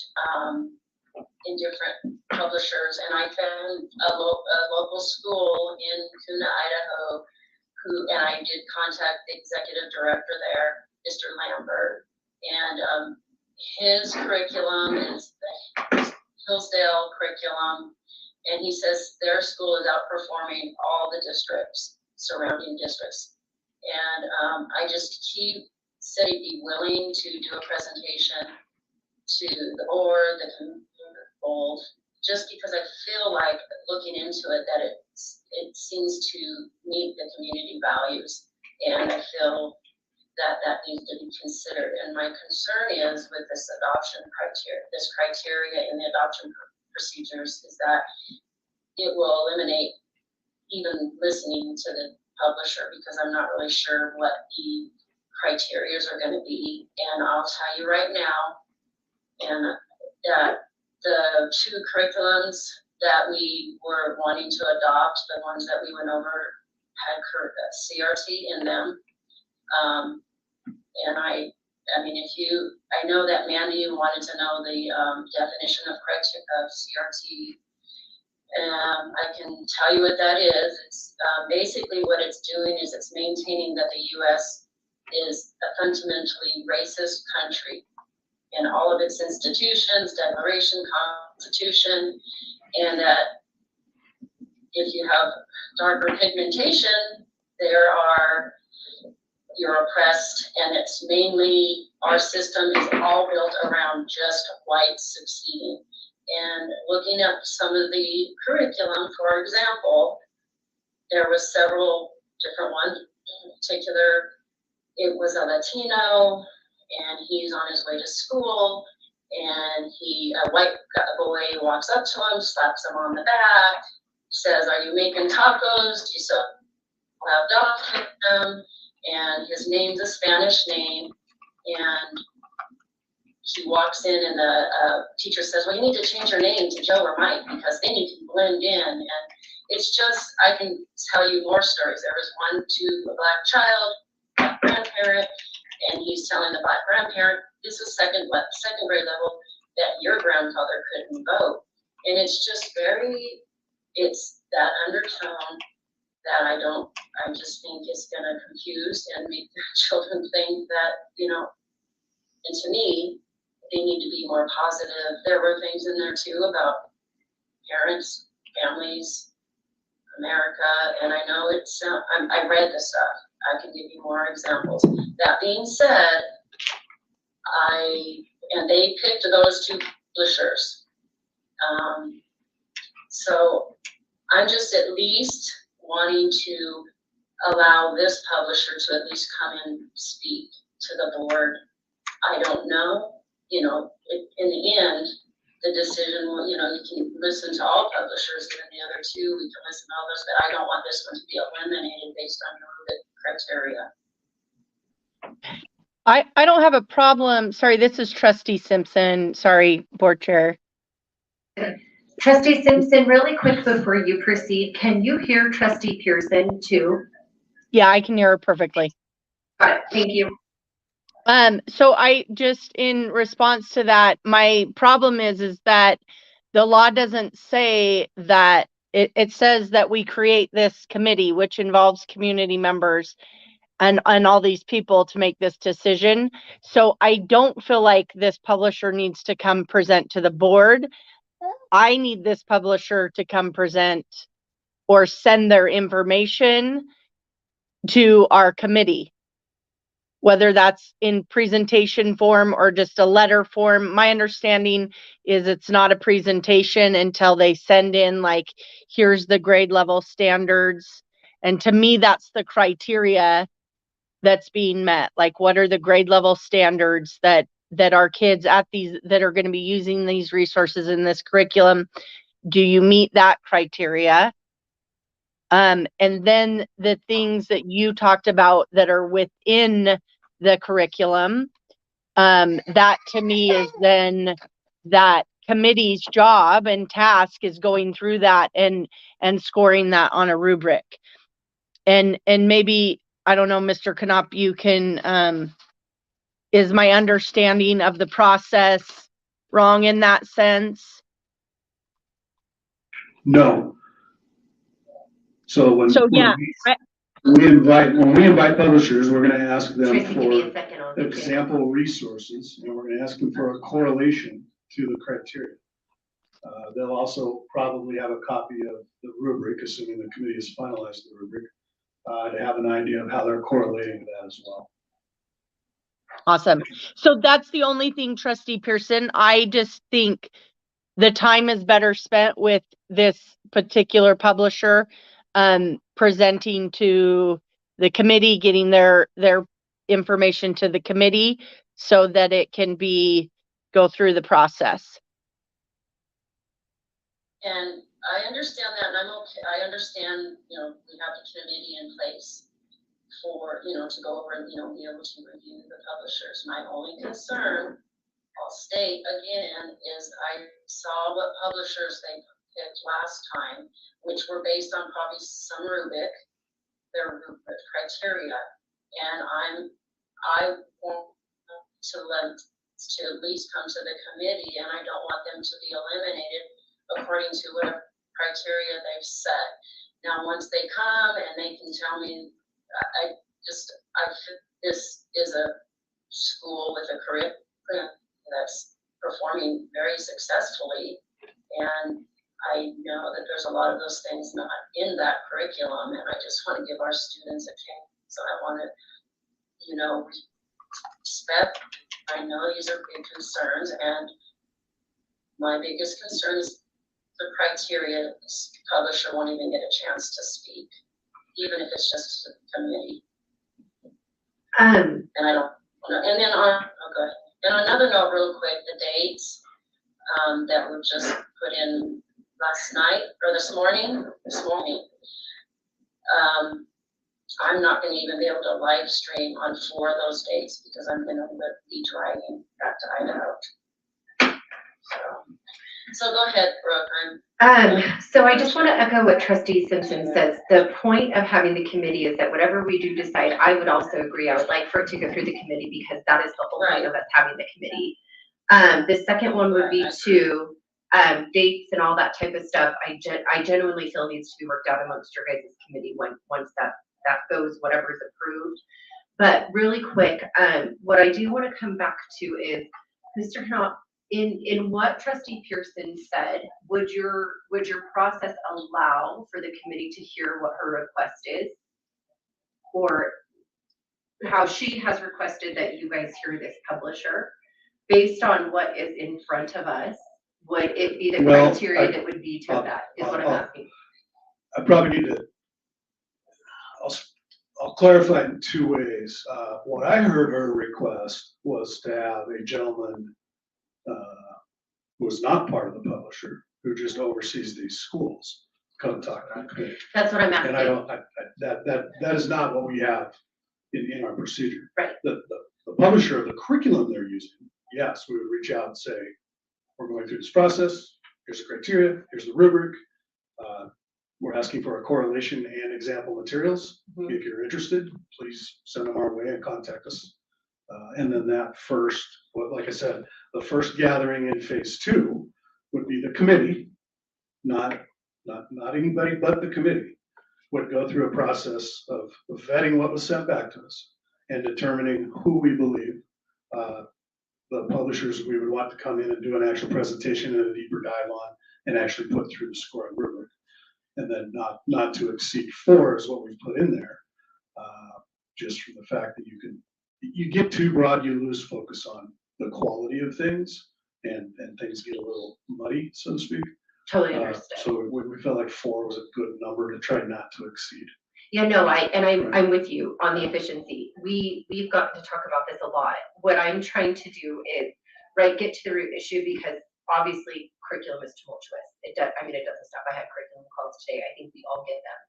in different publishers, and I found a local school in Kuna, Idaho, and I did contact the executive director there, Mr. Lambert, and his curriculum is the Hillsdale curriculum, and he says their school is outperforming all the districts, surrounding districts. And he said he'd be willing to do a presentation to the board, the board, just because I feel like looking into it that it seems to meet the community values, and I feel that needs to be considered. And my concern is with this adoption criteria, this criteria in the adoption procedures, is that it will eliminate even listening to the publisher, because I'm not really sure what the criterias are going to be. And I'll tell you right now, and that the two curriculums that we were wanting to adopt, the ones that we went over, had CRT in them. And I mean, I know that Mandy wanted to know the definition of CRT. I can tell you what that is. It's basically what it's doing is it's maintaining that the U.S. is a fundamentally racist country in all of its institutions, declaration, constitution, and that if you have darker pigmentation, you're oppressed, and it's mainly, our system is all built around just whites succeeding. And looking at some of the curriculum, for example, there was several different ones. In particular, it was a Latino, and he's on his way to school, and a white boy walks up to him, slaps him on the back, says, "Are you making tacos? Do you still have dogs with them?" And his name's a Spanish name, and he walks in, and the teacher says, "Well, you need to change your name to Joe or Mike because then you can blend in." And it's just, I can tell you more stories. There was one to a black child, black grandparent, and he's telling the black grandparent, this is second grade level, that your grandfather couldn't vote. And it's just it's that undertone that I just think is gonna confuse and make the children think that, and to me, they need to be more positive. There were things in there too about parents, families, America, and I know I read the stuff. I can give you more examples. That being said, and they picked those two publishers. So I'm just at least wanting to allow this publisher to at least come and speak to the board. I don't know, in the end, the decision will, you can listen to all publishers, and then the other two, we can listen to others, but I don't want this one to be eliminated based on your criteria. I don't have a problem. Sorry, this is Trustee Simpson. Sorry, Board Chair. Trustee Simpson, really quick before you proceed, can you hear Trustee Pearson too? Yeah, I can hear her perfectly. Got it, thank you. So I just, in response to that, my problem is that the law doesn't say that, it says that we create this committee, which involves community members and all these people to make this decision. So I don't feel like this publisher needs to come present to the board. I need this publisher to come present or send their information to our committee, whether that's in presentation form or just a letter form. My understanding is it's not a presentation until they send in, like, here's the grade level standards. And to me, that's the criteria that's being met. Like, what are the grade level standards that our kids that are going to be using these resources in this curriculum? Do you meet that criteria? And then the things that you talked about that are within the curriculum, that to me is then that committee's job and task is going through that and scoring that on a rubric. And maybe, I don't know, Mr. Knopp, you can, is my understanding of the process wrong in that sense? No. So when yeah, we invite publishers, we're going to ask them Tracy, give me a for second on example resources, and we're going to ask them for a correlation to the criteria. They'll also probably have a copy of the rubric, assuming the committee has finalized the rubric, to have an idea of how they're correlating that as well. Awesome. So that's the only thing, Trustee Pearson. I just think the time is better spent with this particular publisher, presenting to the committee, getting their information to the committee so that it can go through the process. And I understand that, and I'm okay. I understand, we have a committee in place for, to go over and, be able to review the publishers. My only concern, I'll state again, is I saw what publishers they picked last time, which were based on probably some rubric, their rubric criteria. And I want to at least come to the committee, and I don't want them to be eliminated according to whatever criteria they've set. Now, once they come and they can tell me, this is a school with a curriculum that's performing very successfully, and I know that there's a lot of those things not in that curriculum, and I just want to give our students a chance. So I want to, respect. I know these are big concerns, and my biggest concern is the criteria. The publisher won't even get a chance to speak, even if it's just to the committee. And I don't. And then on another note, real quick, the dates that were just put in last night or this morning. I'm not going to even be able to live stream on 4 of those dates because I'm going to be driving back to Idaho. So go ahead, Brooke. So I just want to echo what Trustee Simpson says. The point of having the committee is that whatever we do decide, I would also agree. I would like for it to go through the committee because that is the whole point of us having the committee. The second one would be to dates and all that type of stuff. I genuinely feel needs to be worked out amongst your guys' committee once that goes, whatever is approved. But really quick, what I do want to come back to is, Mr. Knopf, in what Trustee Pearson said, would your process allow for the committee to hear what her request is, or how she has requested that you guys hear this publisher based on what is in front of us? Would it be the criteria that would veto that? Is what I'm asking. I probably need to. I'll clarify in 2 ways. What I heard her request was to have a gentleman who is not part of the publisher, who just oversees these schools, come talk to the committee. That's what I'm asking. And I don't, that is not what we have in our procedure. Right. The publisher of the curriculum they're using, yes, we would reach out and say, we're going through this process, here's the criteria, here's the rubric. We're asking for a correlation and example materials. Mm-hmm. If you're interested, please send them our way and contact us. And then that first, like I said, the first gathering in phase 2 would be the committee, not anybody but the committee, would go through a process of vetting what was sent back to us and determining who we believe the publishers we would want to come in and do an actual presentation and a deeper dive on and actually put through the scoring rubric. And then not to exceed 4 is what we've put in there, just for the fact that you get too broad, you lose focus on the quality of things, and things get a little muddy, so to speak. Totally understood. So we felt like 4 was a good number to try not to exceed. Yeah, no, I'm with you on the efficiency. We've gotten to talk about this a lot. What I'm trying to do is get to the root issue, because obviously curriculum is tumultuous. It doesn't stop. I had curriculum calls today. I think we all get them.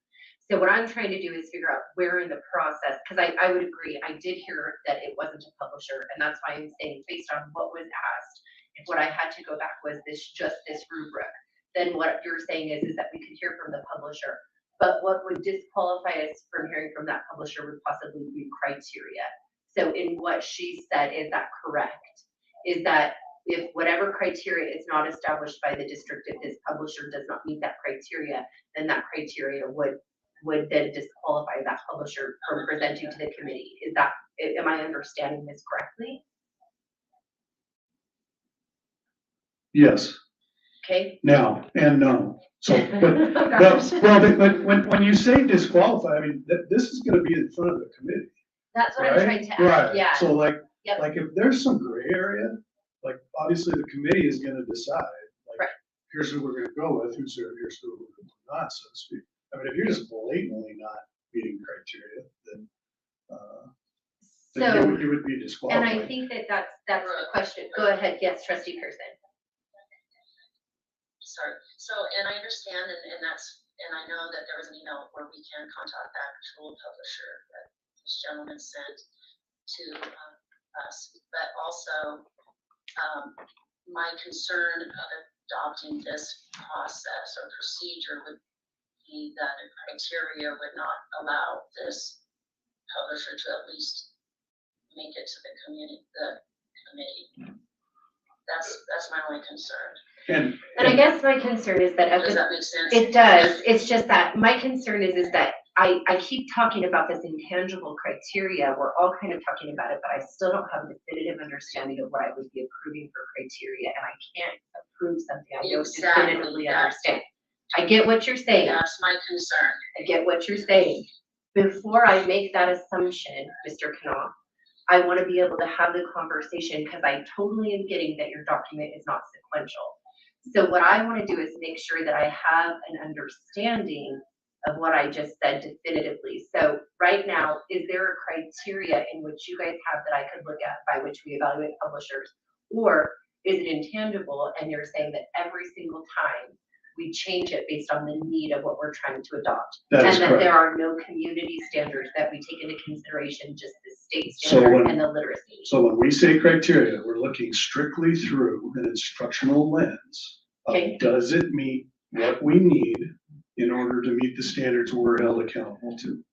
So what I'm trying to do is figure out where in the process, because I would agree, I did hear that it wasn't a publisher, and that's why I'm saying, based on what was asked, if what I had to go back was just this rubric, then what you're saying is that we could hear from the publisher. But what would disqualify us from hearing from that publisher would possibly be criteria. So in what she said, is that correct? Is that if whatever criteria is not established by the district, if this publisher does not meet that criteria, then that criteria would then disqualify that publisher from presenting to the committee. Am I understanding this correctly? Yes. Okay. Now and no. So, but when you say disqualify, I mean, this is going to be in front of the committee. That's what right? I'm trying to ask. Right. Yeah. So like Yep. if there's some gray area, like obviously the committee is going to decide. Like, right. Here's who we're going to go with. Here's who we're not, so to speak. I mean, if you're just blatantly not meeting criteria, then you would be disqualified. And I think that's the question. Go ahead. Yes, Trustee Pearson. Sorry. So, and I understand, and I know that there was an email where we can contact the actual publisher that this gentleman sent to us, but also my concern of adopting this process or procedure would be that the criteria would not allow this publisher to at least make it to the committee. That's my only concern. And, I guess my concern is that Does that make sense? it does, it's just that my concern is that I keep talking about this intangible criteria, we're all kind of talking about it, but I still don't have a definitive understanding of what I would be approving for criteria, and I can't approve something I don't Exactly. definitively understand. I get what you're saying, That's my concern. I get what you're saying. Before I make that assumption, Mr. Knopf, I want to be able to have the conversation, because I totally am getting that your document is not sequential. So what I want to do is make sure that I have an understanding of what I just said definitively. So right now, is there a criteria in which you guys have that I could look at by which we evaluate publishers? Or is it intangible and you're saying that every single time we change it based on the need of what we're trying to adopt? That is and that correct. there are no community standards that we take into consideration, just the state So standard when- and the literacy. So when we say criteria, we're looking strictly through an instructional lens. Of Okay. Does it meet what we need in order to meet the standards we're held accountable to?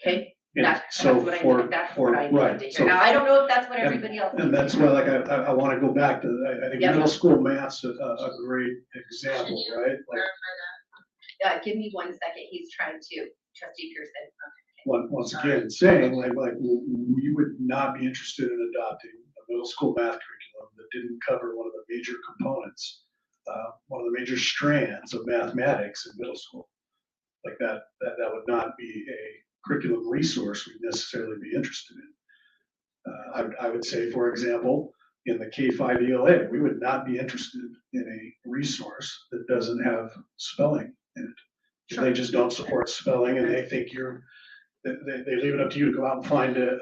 Okay, And that's so what I for, need, that's for, what I need right, to so, hear. Now, I don't know if that's what and- everybody else. and that's why, like, I want to go back to, I think Yep. middle school math's a great example, right? Like, Clarify that. Give me 1 second, he's trying to, Trustee Pearson. once again, saying like we would not be interested in adopting a middle school math curriculum that didn't cover one of the major components, one of the major strands of mathematics in middle school. Like that would not be a curriculum resource we'd necessarily be interested in. I would say, for example, in the K-5 ELA, we would not be interested in a resource that doesn't have spelling in it. If they just don't support spelling and they think they leave it up to you to go out and find a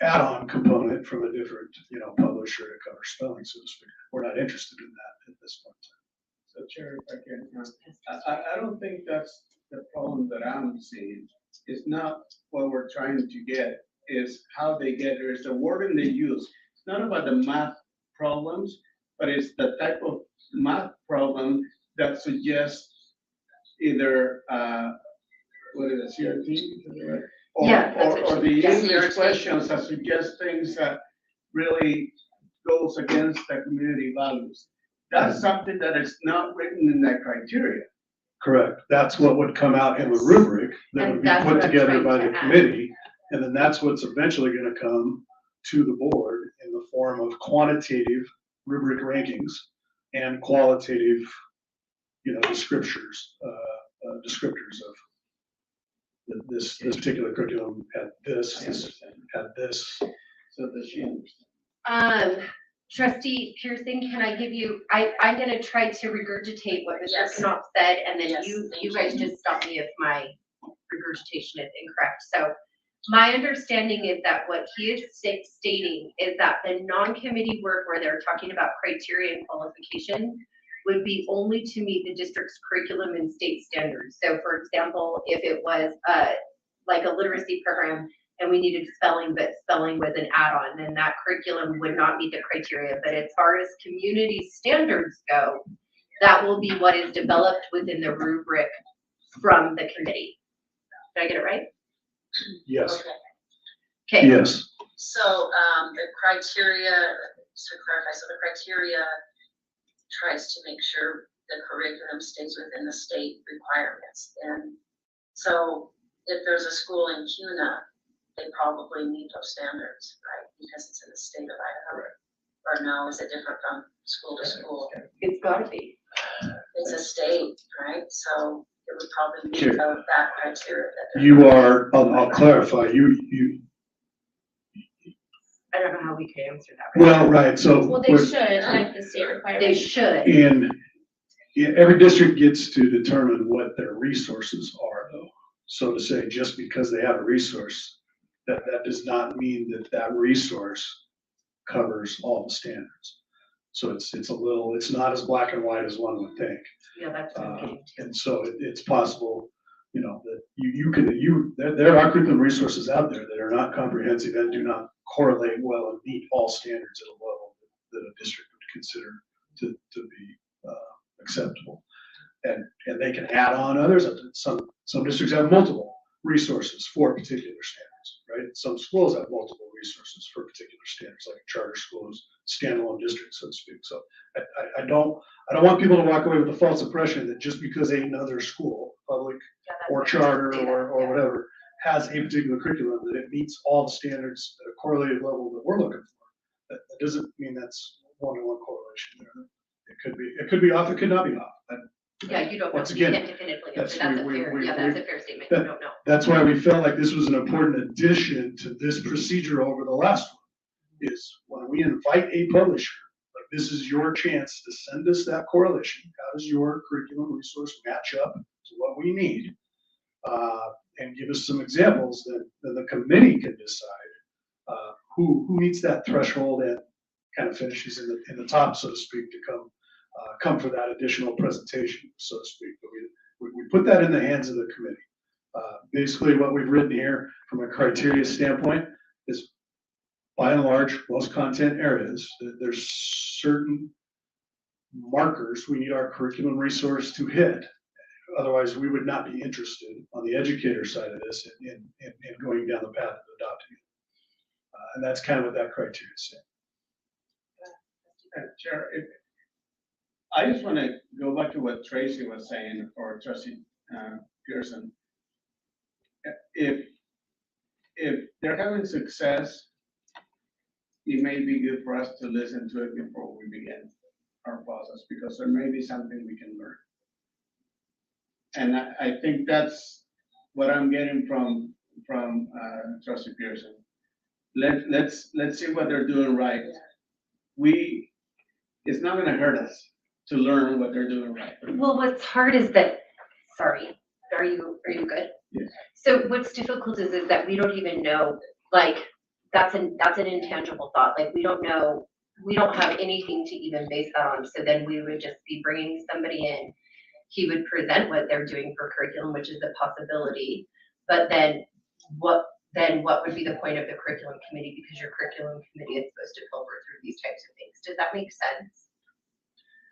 add-on component from a different, publisher to cover spelling, so to speak. We're not interested in that at this point. So Chair, if I can, I don't think that's the problem that I'm seeing. It's not what we're trying to get, is how they get there. It's the wording they use. It's not about the math problems, but it's the type of math problem that suggests either, what is it, CRT? Is that right? Yeah, that's what Or the she- yes, English CRT. questions that suggest things that really goes against the community values. That's something that is not written in that criteria. Correct. That's what would come out in the rubric that And would be that's put what I'm together trying by to the add. committee. And then that's what's eventually going to come to the board in the form of quantitative rubric rankings and qualitative, descriptors of this particular curriculum had this, had this. So does she understand? Trustee Pearson, can I give you, I'm gonna try to regurgitate what Mr. Yes. Knopf said, and then Yes, you thank guys you. just stop me if my regurgitation is incorrect. So my understanding is that what he is stating is that the non-committee work where they're talking about criteria and qualification would be only to meet the district's curriculum and state standards. So for example, if it was like a literacy program and we needed spelling, but spelling was an add-on, then that curriculum would not meet the criteria. But as far as community standards go, that will be what is developed within the rubric from the committee. Did I get it right? Yes, Okay, yes. so, the criteria, to clarify, so the criteria tries to make sure the curriculum stays within the state requirements. And so if there's a school in CUNA, they probably meet those standards, right? Because it's in the state of Idaho. Or no, is it different from school to school? It's gotta be. It's a state, right? So it would probably meet Sure. that criteria that they're. You are, I'll clarify, you, I don't know how we could answer that. well, right, so. Well, they we're- should, like the state They requirements. should. And every district gets to determine what their resources are though. So to say, just because they have a resource, that does not mean that resource covers all the standards. So it's not as black and white as one would think. Yeah, that's what I'm getting to. And so it's possible, that there are curriculum resources out there that are not comprehensive and do not correlate well and meet all standards at a level that a district would consider to be acceptable. And they can add on others. Some districts have multiple resources for particular standards, right? Some schools have multiple resources for particular standards, like charter schools, standalone district, so to speak. So I don't want people to walk away with the false impression that just because another school, public or charter or whatever, has a particular curriculum, that it meets all the standards at a correlated level that we're looking for. That doesn't mean that's one-to-one correlation there. It could be off, it could not be off. Yeah, you don't know. Once You again, can't definitively that's answer. That's a fair statement. You don't know. That's why we felt like this was an important addition to this procedure over the last one, is when we invite a publisher, like this is your chance to send us that correlation. How does your curriculum resource match up to what we need? And give us some examples that the committee can decide who meets that threshold and kind of finishes in the top, so to speak, to come for that additional presentation, so to speak. But we put that in the hands of the committee. Basically, what we've written here from a criteria standpoint is, by and large, most content areas, there's certain markers we need our curriculum resource to hit. Otherwise, we would not be interested on the educator side of this in going down the path of adopting it. And that's kind of what that criteria is saying. Chair, I just want to go back to what Tracy was saying, or Trustee Pearson. If they're having success, it may be good for us to listen to it before we begin our process, because there may be something we can learn. And I think that's what I'm getting from Trustee Pearson. Let's see what they're doing right. It's not going to hurt us to learn what they're doing right. Well, what's hard is that, sorry, are you good? Yes. So what's difficult is that we don't even know, like, that's an intangible thought. Like, we don't know, we don't have anything to even base that on. So then we would just be bringing somebody in. He would present what they're doing for curriculum, which is a possibility. But then what would be the point of the curriculum committee? Because your curriculum committee is supposed to filter through these types of things. Does that make sense?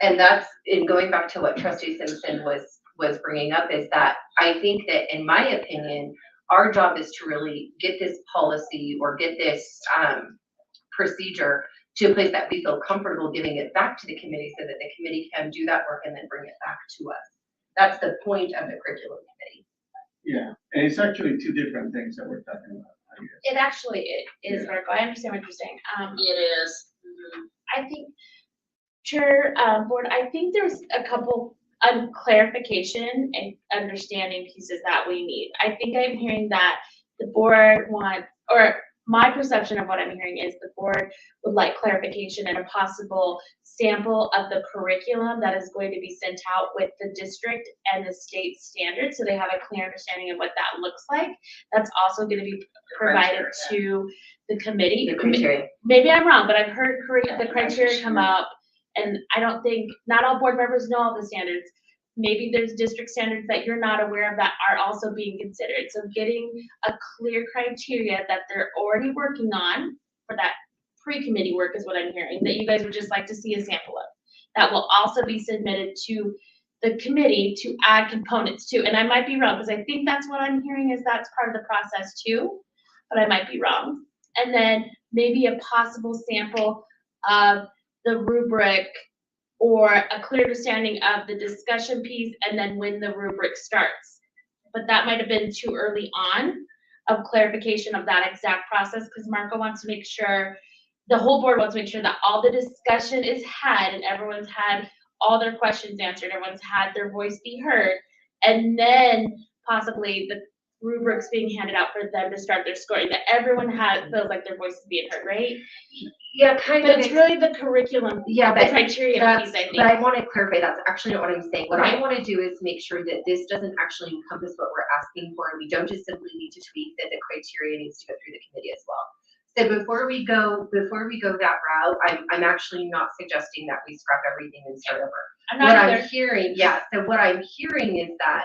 And that's, in going back to what Trustee Simpson was bringing up, is that I think that, in my opinion, our job is to really get this policy or get this procedure to a place that we feel comfortable giving it back to the committee, so that the committee can do that work and then bring it back to us. That's the point of the curriculum committee. Yeah, and it's actually two different things that we're talking about, I guess. It actually is, Marco. I understand what you're saying. It is. I think, Chair, Board, I think there's a couple clarification and understanding pieces that we need. I think I'm hearing that the board wants, or my perception of what I'm hearing is the board would like clarification and a possible sample of the curriculum that is going to be sent out with the district and the state standards, so they have a clear understanding of what that looks like. That's also going to be provided to the committee. The criteria. Maybe I'm wrong, but I've heard the criteria come up, and I don't think, not all board members know all the standards. Maybe there's district standards that you're not aware of that are also being considered. So getting a clear criteria that they're already working on for that pre-committee work is what I'm hearing, that you guys would just like to see a sample of. That will also be submitted to the committee to add components to. And I might be wrong, because I think that's what I'm hearing, is that's part of the process too, but I might be wrong. And then maybe a possible sample of the rubric, or a clear understanding of the discussion piece, and then when the rubric starts. But that might have been too early on of clarification of that exact process, because Marco wants to make sure, the whole board wants to make sure that all the discussion is had and everyone's had all their questions answered, everyone's had their voice be heard, and then possibly the rubrics being handed out for them to start their scoring, that everyone feels like their voice is being heard, right? Yeah, kind But of. it's really the curriculum, Yeah, the but criteria piece, I think. But I want to clarify, that's actually not what I'm saying. What I Okay. want to do is make sure that this doesn't actually encompass what we're asking for. We don't just simply need to tweak that the criteria needs to go through the committee as well. So before we go that route, I'm actually not suggesting that we scrap everything and start over. I'm What not I'm either. hearing, yeah, so what I'm hearing is that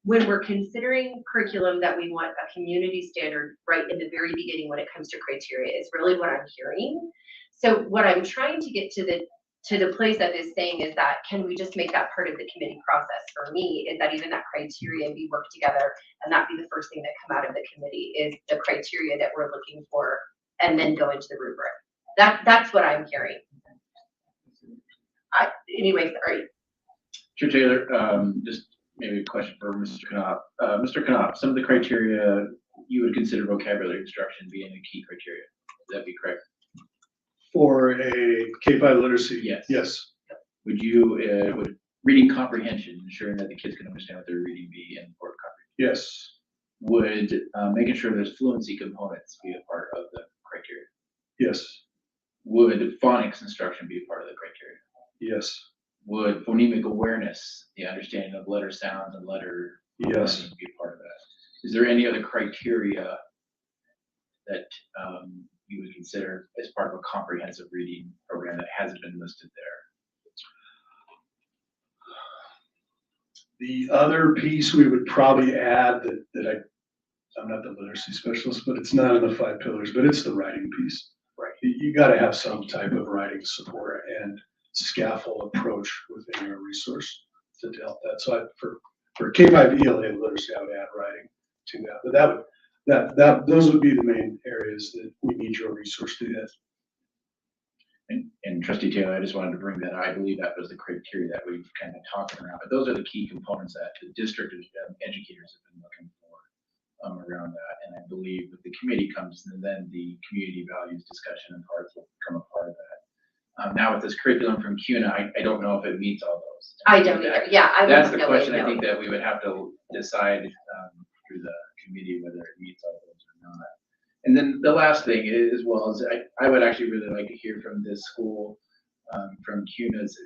when we're considering curriculum, that we want a community standard right in the very beginning when it comes to criteria, is really what I'm hearing. So what I'm trying to get to the place of is saying is that, can we just make that part of the committee process? For me, is that even that criteria be worked together, and that be the first thing that come out of the committee is the criteria that we're looking for, and then go into the rubric. That's what I'm hearing. Anyway, sorry. Chair Taylor, just maybe a question for Mr. Knopf. Mr. Knopf, some of the criteria you would consider vocabulary instruction being a key criteria. Would that be correct? For a K-5 literacy? Yes. Yes. Would reading comprehension, ensuring that the kids can understand what they're reading, be an important comprehension? Yes. Would making sure there's fluency components be a part of the criteria? Yes. Would phonics instruction be a part of the criteria? Yes. Would phonemic awareness, the understanding of letter sounds and letter Yes. learning, be a part of that? Is there any other criteria that you would consider as part of a comprehensive reading program that hasn't been listed there? The other piece we would probably add I'm not the literacy specialist, but it's not in the 5 pillars, but it's the writing piece. Right. You gotta have some type of writing support and scaffold approach within your resource to help that. So for K-5 ELA literacy, I would add writing to that. But those would be the main areas that we need your resource to hit. And Trustee Taylor, I just wanted to bring that. I believe that was the criteria that we've kind of talked around, but those are the key components that the district educators have been looking for around that. And I believe that the committee comes, and then the community values discussion and parts will become a part of that. Now with this curriculum from CUNA, I don't know if it meets all those. I don't either. Yeah, I That's wouldn't the know question it, I no. think that we would have to decide through the committee whether it meets all those or not. And then the last thing is, as well, is I would actually really like to hear from this school, from CUNA's.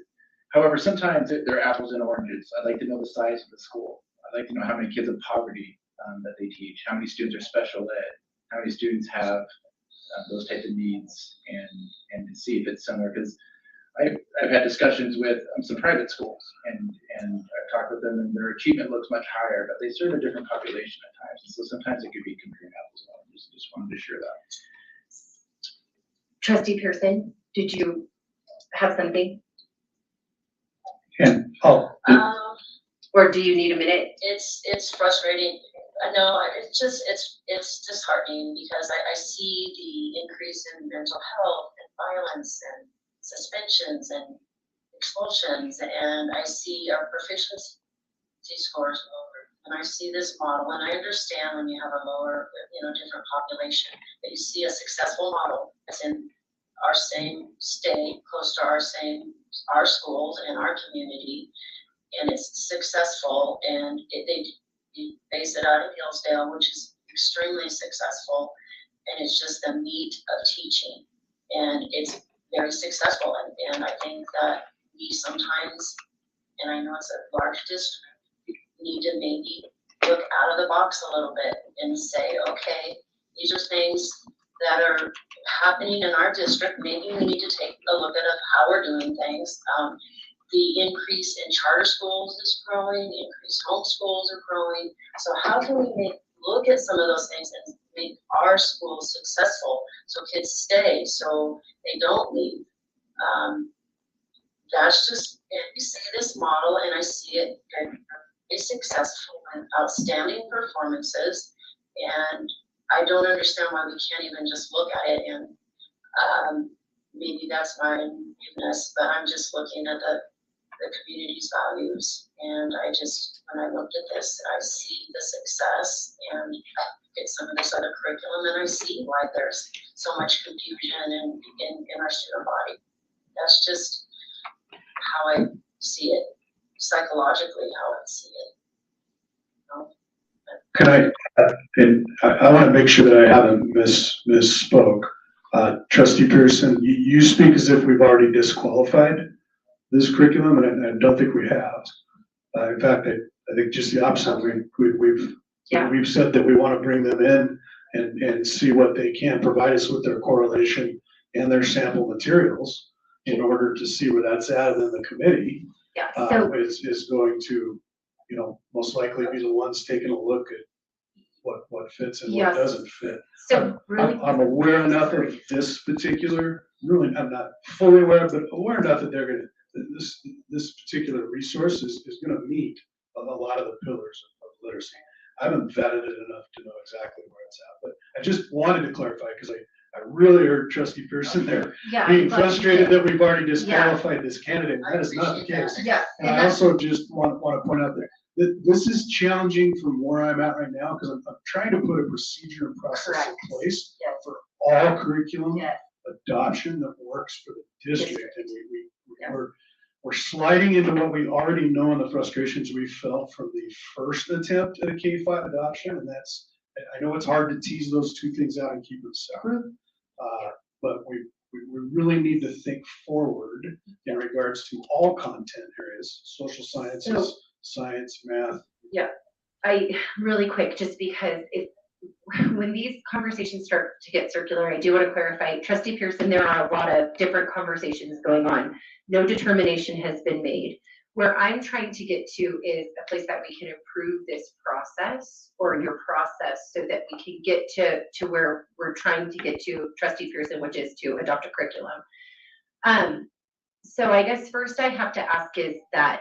However, sometimes they're apples and oranges. I'd like to know the size of the school. I'd like to know how many kids of poverty that they teach, how many students are special ed, how many students have those types of needs, and to see if it's similar. Because I've had discussions with some private schools, and I've talked with them, and their achievement looks much higher, but they serve a different population at times, and so sometimes it could be comparing apples and oranges. Just wanted to share that. Trustee Pearson, did you have something? And Or do you need a minute? It's frustrating. I know it's disheartening because I see the increase in mental health and violence and suspensions and expulsions, and I see our proficiency scores lower. And I see this model, and I understand when you have a lower, different population, that you see a successful model that's in our same state, close to our schools and our community, and it's successful, and they base it out of Hillsdale, which is extremely successful, and it's just the meat of teaching, and it's very successful, and I think that we sometimes, and I know it's a large district, need to maybe look out of the box a little bit and say, okay, these are things that are happening in our district. Maybe we need to take a look at how we're doing things. The increase in charter schools is growing, increased homeschools are growing. So how can we look at some of those things and make our schools successful so kids stay, so they don't leave? That's just, you see this model, and I see it very successful and outstanding performances, and I don't understand why we can't even just look at it, and maybe that's my naiveness, but I'm just looking at the community's values, and when I looked at this, I see the success, and I get some of this other curriculum, and I see why there's so much confusion in our student body. That's just how I see it, psychologically how I see it. can I want to make sure that I haven't misspoke. Trustee Pearson, you speak as if we've already disqualified this curriculum, and I don't think we have. In fact, I think just the opposite. We've said that we want to bring them in and see what they can provide us with their correlation and their sample materials in order to see where that's at. And then the committee is going to, most likely be the ones taking a look at what fits and what doesn't fit. So really, I'm aware enough of this particular ruling. I'm not fully aware, but aware enough that this particular resource is going to meet a lot of the pillars of literacy. I haven't vetted it enough to know exactly where it's at, but I just wanted to clarify because I really heard Trustee Pearson there Yeah. being but- frustrated that we've already disqualified this candidate. That is not the case. Yeah. And I also just want to point out that this is challenging from where I'm at right now, because I'm trying to put a procedure and process Correct. in place Yes. for all curriculum Yes. adoption that works for the district. And Yeah. we're sliding into what we already know and the frustrations we felt from the first attempt at a K-5 adoption. And that's, I know it's hard to tease those two things out and keep them separate. But we really need to think forward in regards to all content areas, social sciences, science, math. Yeah, really quick, just because when these conversations start to get circular, I do want to clarify, Trustee Pearson, there are a lot of different conversations going on. No determination has been made. Where I'm trying to get to is a place that we can improve this process or your process so that we can get to where we're trying to get to, Trustee Pearson, which is to adopt a curriculum. So I guess first I have to ask is that,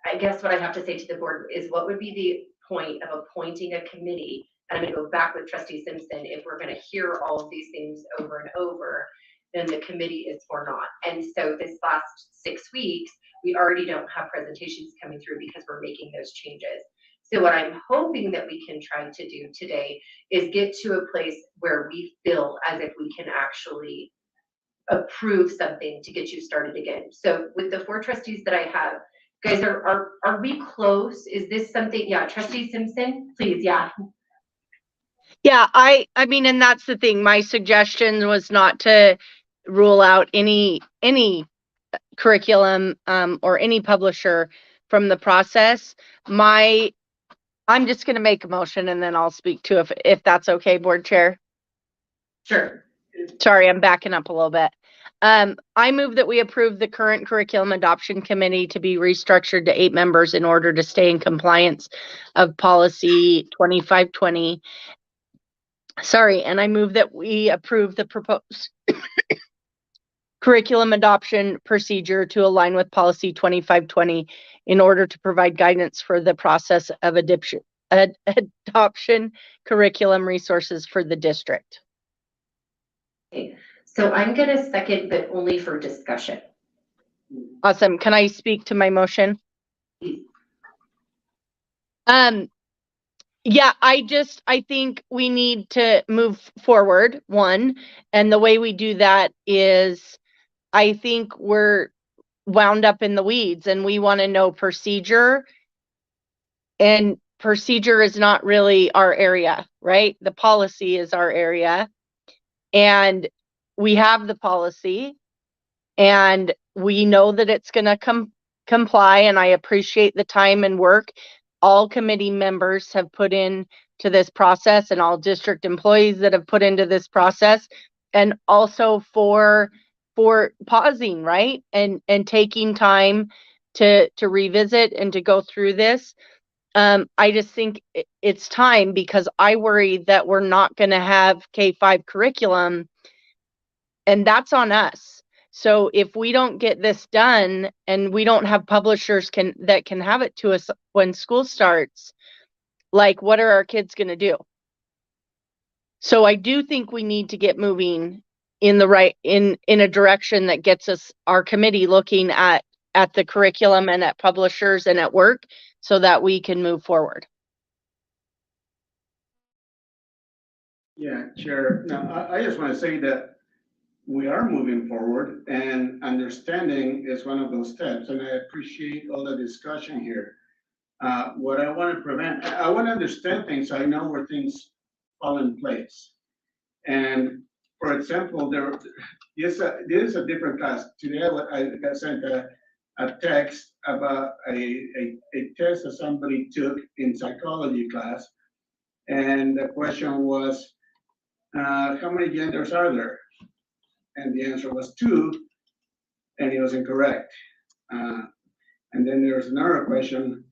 I guess what I have to say to the board is what would be the point of appointing a committee? And I'm going to go back with Trustee Simpson. If we're going to hear all of these things over and over, then the committee is for naught. And so this last 6 weeks, we already don't have presentations coming through because we're making those changes. So what I'm hoping that we can try to do today is get to a place where we feel as if we can actually approve something to get you started again. So with the 4 trustees that I have, guys, are we close? Is this something? Yeah, Trustee Simpson, please. Yeah. Yeah, I mean, and that's the thing. My suggestion was not to rule out any curriculum or any publisher from the process. I'm just going to make a motion and then I'll speak to if that's okay, Board Chair. Sure. Sorry, I'm backing up a little bit. I move that we approve the current curriculum adoption committee to be restructured to 8 members in order to stay in compliance of policy 2520. Sorry, and I move that we approve the proposed curriculum adoption procedure to align with policy 2520 in order to provide guidance for the process of adoption curriculum resources for the district. Okay. So I'm going to second, but only for discussion. Awesome. Can I speak to my motion? Yeah, I think we need to move forward, one, and the way we do that is I think we're wound up in the weeds and we want to know procedure, and procedure is not really our area, right? The policy is our area, and we have the policy and we know that it's going to comply, and I appreciate the time and work all committee members have put in to this process and all district employees that have put into this process, and also for pausing, right? And taking time to revisit and to go through this. I just think it's time, because I worry that we're not going to have K-5 curriculum, and that's on us. So if we don't get this done and we don't have publishers that can have it to us when school starts, like, what are our kids going to do? So I do think we need to get moving in a direction that gets us, our committee, looking at the curriculum and at publishers and at work so that we can move forward. Yeah, Chair. Now, I just want to say that we are moving forward, and understanding is one of those steps, and I appreciate all the discussion here. What I want to prevent, I want to understand things so I know where things fall in place. And for example, there is a different class. Today I got sent a text about a test that somebody took in psychology class, and the question was, how many genders are there? And the answer was 2, and it was incorrect. And then there's another question.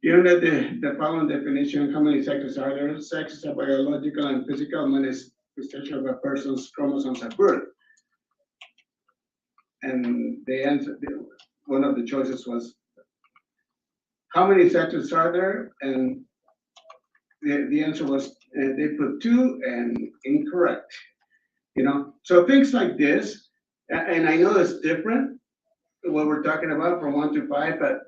Given that the following definition, how many sexes are there? Sex is a biological and physical manifestation of a person's chromosomes at birth. And the answer, one of the choices was, how many sexes are there? And the answer was and they put 2 and incorrect. So things like this, and I know it's different, what we're talking about from 1 to 5, but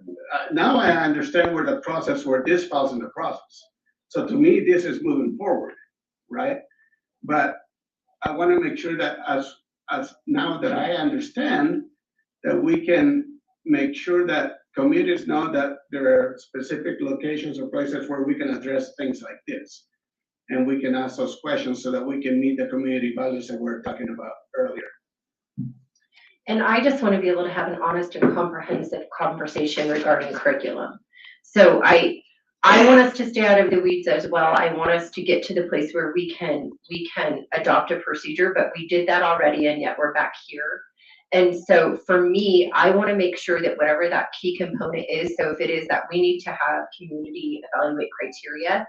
now I understand where this falls in the process. So to me, this is moving forward, right? But I want to make sure that as now that I understand, that we can make sure that communities know that there are specific locations or places where we can address things like this. And we can ask those questions so that we can meet the community values that we're talking about earlier. And I just want to be able to have an honest and comprehensive conversation regarding curriculum. So I want us to stay out of the weeds as well. I want us to get to the place where we can adopt a procedure, but we did that already, and yet we're back here. And so for me, I want to make sure that whatever that key component is, so if it is that we need to have community evaluate criteria,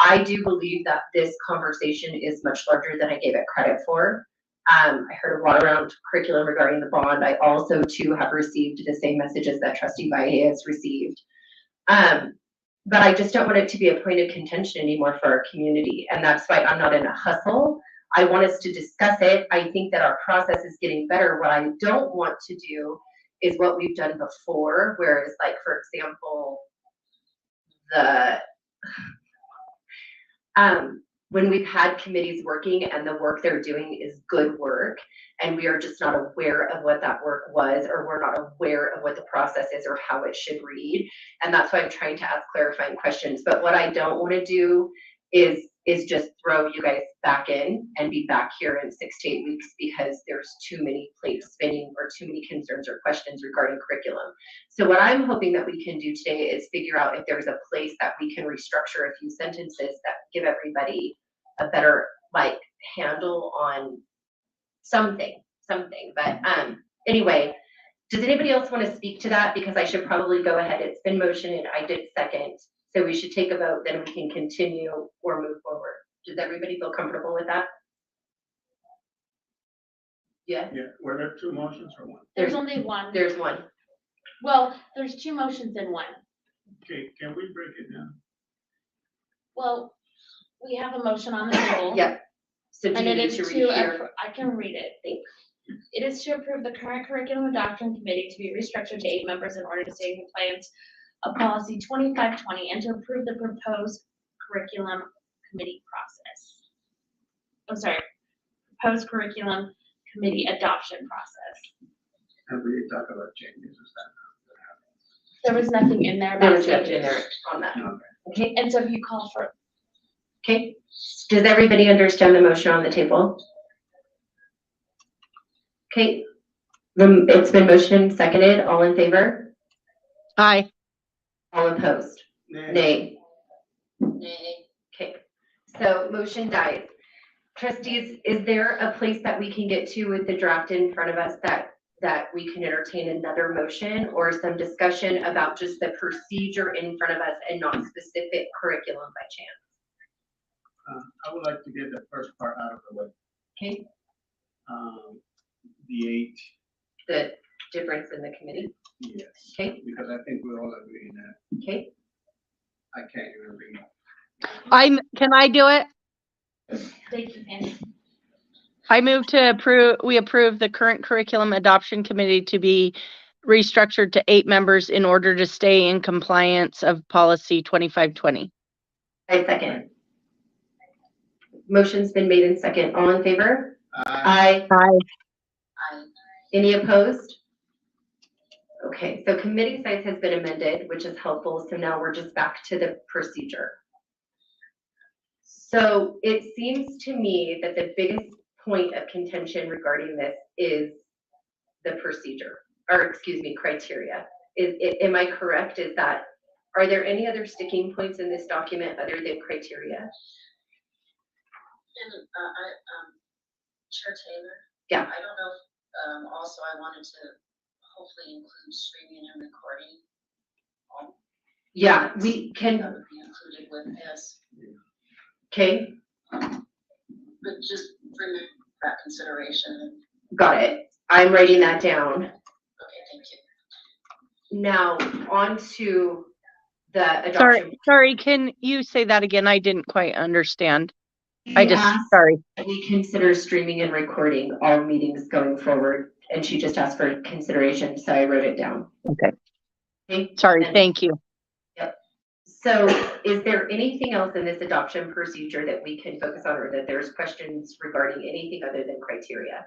I do believe that this conversation is much larger than I gave it credit for. I heard a lot around curriculum regarding the bond. I also too have received the same messages that Trustee Valle has received. But I just don't want it to be a point of contention anymore for our community. And that's why I'm not in a hustle. I want us to discuss it. I think that our process is getting better. What I don't want to do is what we've done before, whereas like, for example, when we've had committees working and the work they're doing is good work, and we are just not aware of what that work was, or we're not aware of what the process is or how it should read. And that's why I'm trying to ask clarifying questions. But what I don't want to do is just throw you guys back in and be back here in 6 to 8 weeks because there's too many plates spinning or too many concerns or questions regarding curriculum. So what I'm hoping that we can do today is figure out if there's a place that we can restructure a few sentences that give everybody a better like handle on something. But anyway, does anybody else want to speak to that? Because I should probably go ahead. It's been motioned and I did second. So we should take a vote, then we can continue or move forward. Does everybody feel comfortable with that? Yeah. Yeah, were there 2 motions or 1? There's only one. There's one. Well, there's 2 motions in one. Okay, can we break it down? Well, we have a motion on the table. Yep. So do And you it need is to read here? I can read it, thanks. It is to approve the current curriculum adoption committee to be restructured to 8 members in order to stay in compliance of policy 2520 and to approve the proposed curriculum committee process. I'm sorry, proposed curriculum committee adoption process. And we talk about changes, is that? There was nothing in there There about was nothing in changes. there on that. Okay. Okay. And so if you call for, Okay. Does everybody understand the motion on the table? Okay. It's been motioned, seconded. All in favor? Aye. All opposed? Nay. Nay. Okay. So motion dies. Trustees, is there a place that we can get to with the draft in front of us that we can entertain another motion or some discussion about just the procedure in front of us and not specific curriculum by chance? I would like to get the first part out of the way. Okay. The 8, The difference in the committee. yes. Okay. Because I think we all agree in that. Okay. I can't even read. Can I do it? thank you, Andy. I move to approve the current curriculum adoption committee to be restructured to 8 members in order to stay in compliance of policy 2520. I second. Motion's been made in second. All in favor? Aye. Aye. Aye. Any opposed? Okay, so committee size has been amended, which is helpful. So now we're just back to the procedure. So it seems to me that the biggest point of contention regarding this is the procedure, or excuse me, criteria. Am I correct? Are there any other sticking points in this document other than criteria? And Chair Taylor? Yeah. I don't know if, also I wanted to hopefully include streaming and recording. Yeah, we can. That would be included with this, Okay, but just bring that consideration. got it. I'm writing that down. Okay, thank you. Now, on to the adoption. Sorry, can you say that again? I didn't quite understand. She asked Sorry. if we consider streaming and recording all meetings going forward, and she just asked for consideration, so I wrote it down. Okay. Okay. Sorry, And- thank you. Yep. So is there anything else in this adoption procedure that we can focus on, or that there's questions regarding anything other than criteria?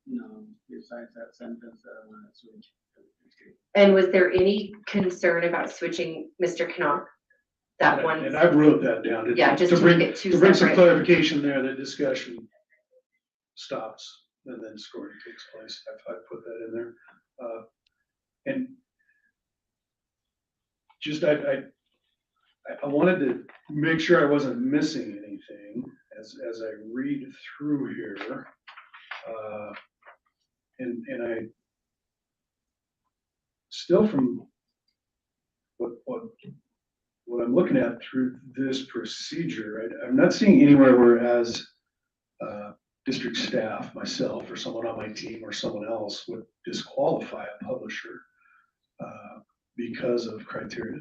No, besides that sentence that I want to switch. And was there any concern about switching Mr. Knopp? That one, And I wrote that down. yeah, just to bring, make it two to bring some separate. clarification there, that discussion stops and then scoring takes place. I put that in there. And just, I wanted to make sure I wasn't missing anything as I read through here. And I still, from what I'm looking at through this procedure, I'm not seeing anywhere where as district staff, myself, or someone on my team or someone else would disqualify a publisher because of criteria.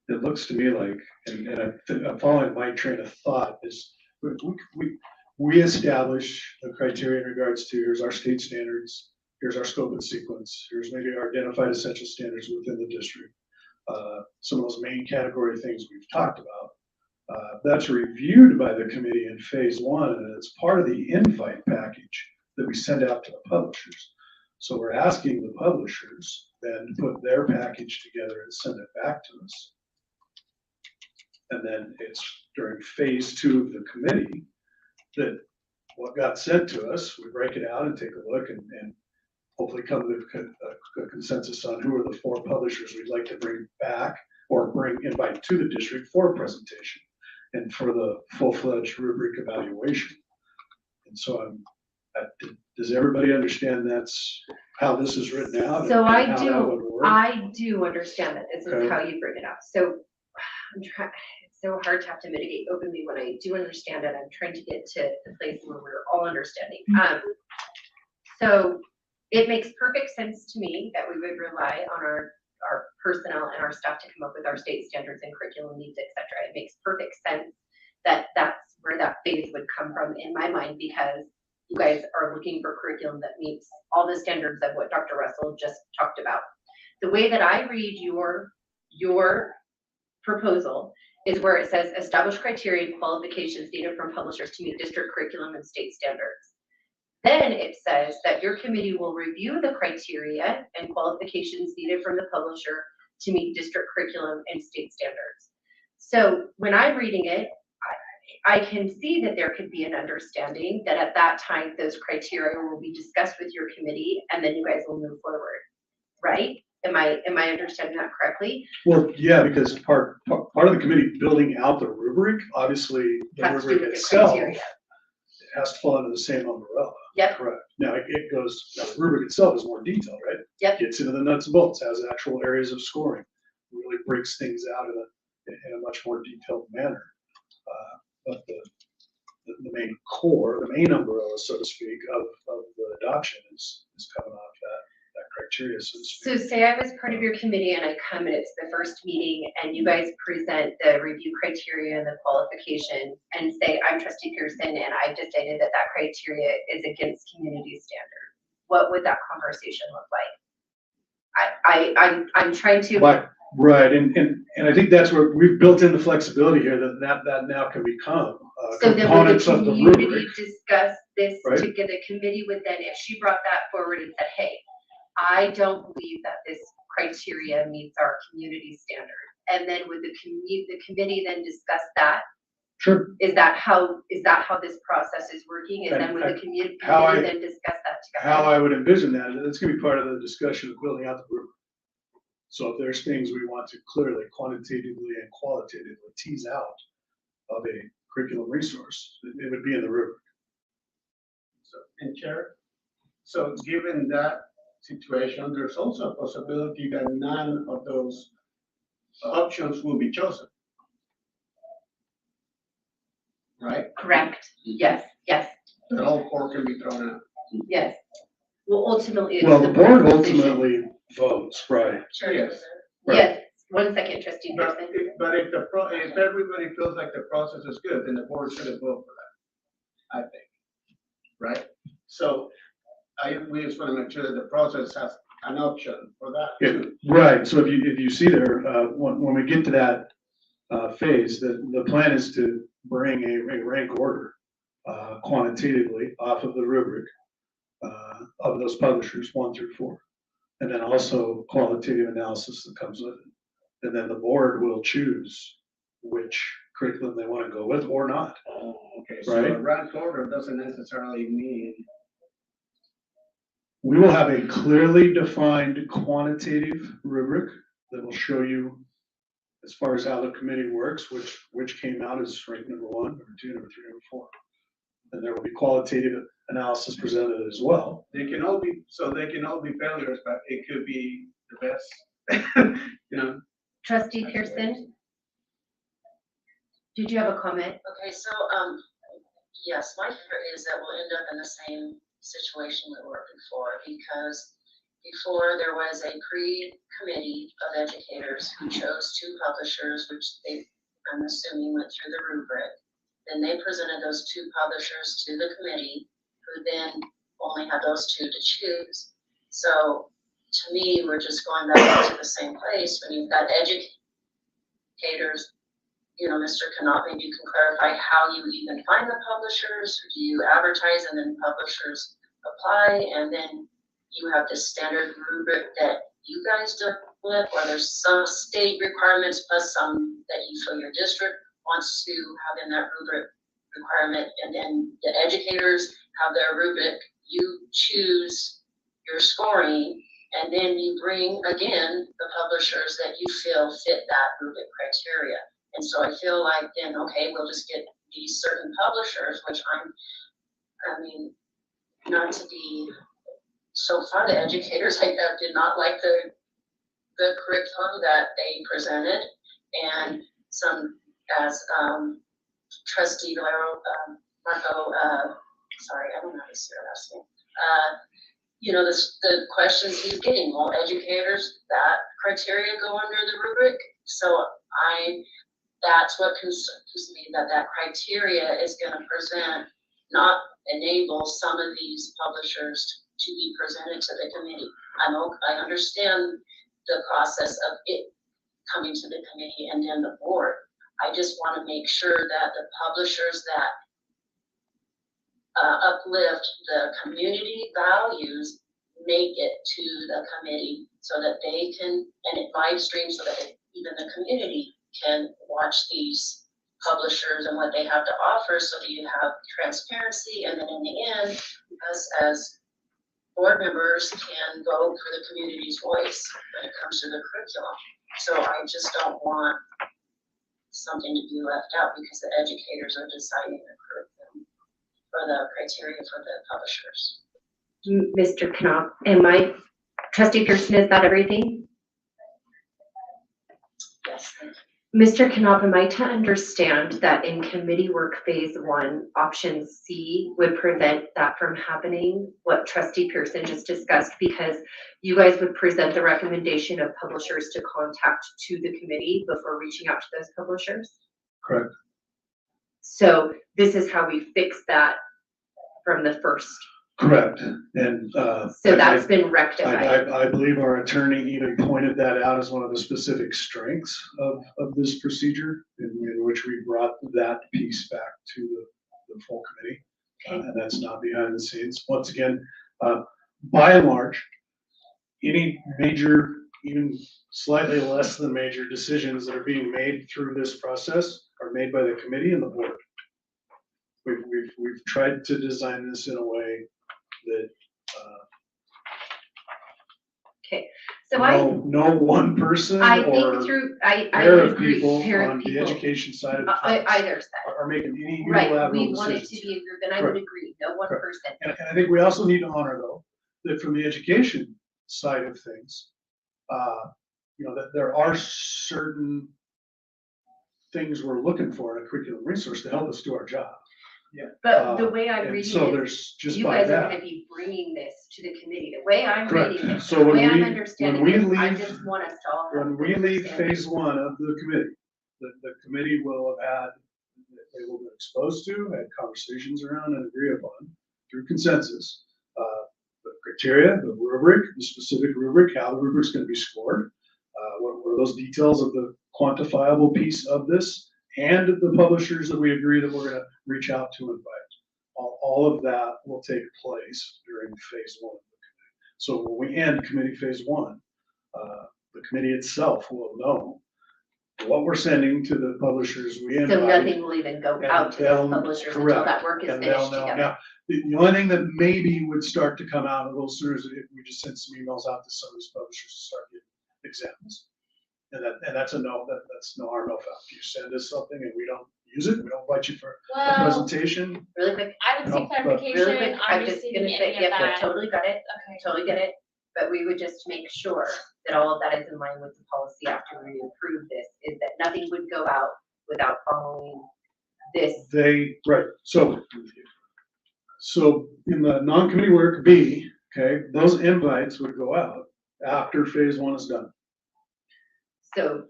It looks to me like, and I'm following my train of thought, is we establish a criteria in regards to, here's our state standards, here's our scope and sequence, here's maybe our identified essential standards within the district. Some of those main category things we've talked about. That's reviewed by the committee in phase one, and it's part of the invite package that we send out to the publishers. So we're asking the publishers then to put their package together and send it back to us. And then it's during phase two of the committee that what got sent to us, we break it out and take a look and hopefully come to a consensus on who are the 4 publishers we'd like to bring back or invite to the district for a presentation and for the full-fledged rubric evaluation. And so does everybody understand that's how this is written out? So and how that would work? I do understand that this Okay. is how you've written it out. So I'm trying, it's so hard to have to mitigate openly when I do understand it. I'm trying to get to the place where we're all understanding. So it makes perfect sense to me that we would rely on our personnel and our staff to come up with our state standards and curriculum needs, et cetera. It makes perfect sense that that's where that phase would come from in my mind, because you guys are looking for curriculum that meets all the standards of what Dr. Russell just talked about. The way that I read your proposal is where it says establish criteria and qualifications needed from publishers to meet district curriculum and state standards. Then it says that your committee will review the criteria and qualifications needed from the publisher to meet district curriculum and state standards. So when I'm reading it, I can see that there could be an understanding that at that time, those criteria will be discussed with your committee and then you guys will move forward, right? Am I understanding that correctly? Well, yeah, because part of the committee building out the rubric, obviously the Has to do rubric with the itself criteria. has to fall under the same umbrella. Yep. Correct. Now the rubric itself is more detailed, right? Yep. Gets into the nuts and bolts, has actual areas of scoring, really breaks things out in a much more detailed manner. But the main core, the main umbrella, so to speak, of the adoption is coming off that criteria, so to speak. So say I was part of your committee and I come and it's the first meeting and you guys present the review criteria and the qualification and say, I'm Trustee Pearson and I've decided that criteria is against community standards. What would that conversation look like? I'm trying to. Right, and I think that's where we've built in the flexibility here that now can become So then would components the of the community rubric. discuss this Right. together? The committee would then, if she brought that forward and said, hey, I don't believe that this criteria meets our community standard. And then would the committee then discuss that? Sure. Is that how this process is working? And then would the community then discuss that together? How I would envision that, it's gonna be part of the discussion of building out the rubric. So if there's things we want to clearly, quantitatively and qualitatively tease out of a curriculum resource, it would be in the rubric. So, and Chair, so given that situation, there's also a possibility that none of those options will be chosen. Right? Correct. Yes. That all 4 can be thrown out. Yes. Well, ultimately. Well, the board board's decision. ultimately votes, right? Sure, Yes. is there? Right. Yes, 1 second, trustee But Pearson. if everybody feels like the process is good, then the board should have voted for that, I think. Right? So we just want to make sure that the process has an option for that too. Right, so if you see there, when we get to that phase, the plan is to bring a rank order quantitatively off of the rubric of those publishers, 1 through 4. And then also qualitative analysis that comes with it. And then the board will choose which curriculum they want to go with or not. Oh, okay, so Right. a rank order doesn't necessarily mean, We will have a clearly defined quantitative rubric that will show you as far as how the committee works, which came out as rank number 1, number 2, number 3, number 4. And there will be qualitative analysis presented as well. they can all be failures, but it could be the best, you know? Trustee Pearson? Did you have a comment? Okay, so, yes, my fear is that we'll end up in the same situation we were before, because before there was a pre-committee of educators who chose 2 publishers, which I'm assuming went through the rubric. Then they presented those 2 publishers to the committee, who then only had those 2 to choose. So to me, we're just going back to the same place when you've got educators. You know, Mr. Knott, maybe you can clarify how you even find the publishers. Do you advertise and then publishers apply, and then you have this standard rubric that you guys develop, or there's some state requirements plus some that you feel your district wants to have in that rubric requirement, and then the educators have their rubric, you choose your scoring, and then you bring again the publishers that you feel fit that rubric criteria. And so I feel like then, okay, we'll just get these certain publishers, which I mean, not to be so far, the educators I did not like the curriculum that they presented, and some, as trustee Marco, sorry, I don't know how to say her last name. You know, the questions he's getting, well, educators, that criteria go under the rubric. So that's what concerns me, that criteria is going to not enable some of these publishers to be presented to the committee. I understand the process of it coming to the committee and then the board. I just want to make sure that the publishers that uplift the community values make it to the committee so that they can, and it live stream so that even the community can watch these publishers and what they have to offer, so that you have transparency, and then in the end, us as board members can vote for the community's voice when it comes to the curriculum. So I just don't want something to be left out because the educators are deciding the curriculum for the criteria for the publishers. Mr. Knopf, trustee Pearson, is that everything? Yes, thank you. Mr. Knopf, am I to understand that in committee work phase 1, option C would prevent that from happening, what trustee Pearson just discussed, because you guys would present the recommendation of publishers to contact to the committee before reaching out to those publishers? Correct. So this is how we fix that from the first. Correct. And so that's been rectified. I believe our attorney even pointed that out as one of the specific strengths of this procedure, in which we brought that piece back to the full committee. Okay. And that's not behind the scenes. Once again, by and large, any major, even slightly less than major decisions that are being made through this process are made by the committee and the board. We've tried to design this in a way that okay, so no one person I or think through pair would of agree, people pair on of the people. education side of the fence Either side. are making any Right, unilateral we want it decisions. to be a group, and I would agree, no one Correct. person. And I think we also need to honor, though, that from the education side of things, that there are certain things we're looking for in a curriculum resource to help us do our job. But the way I'm And reading so it, there's just you by guys are gonna that. be bringing this to the committee. The way I'm Correct. reading it, So the when way I'm we- understanding when we it, I leave- just want us to all have. When we the leave understanding. phase one of the committee, the committee will have had, they will be exposed to, had conversations around and agree upon through consensus. The criteria, the rubric, the specific rubric, how the rubric's gonna be scored. What were those details of the quantifiable piece of this, and the publishers that we agree that we're gonna reach out to invite. All of that will take place during phase one of the committee. So when we end committee phase one, the committee itself will know what we're sending to the publishers we invite. So nothing will even go out to they'll- those publishers until correct. that work is And they'll finished know. together. Now, the only thing that maybe would start to come out a little sooner is if we just send some emails out to some of these publishers to start getting examples. And that's a no, that's no harm, no foul. If you send us something and we don't use it, we don't invite you for a Well, presentation. Really quick, I would No, seek but- really clarification quick, on I'm just receiving gonna say, any of yep, I that. totally got it, Okay. totally get it. But we would just make sure that all of that is in line with the policy after we approve this, is that nothing would go out without following this. Right, so in the non-committee work B, okay, those invites would go out after phase one is done. So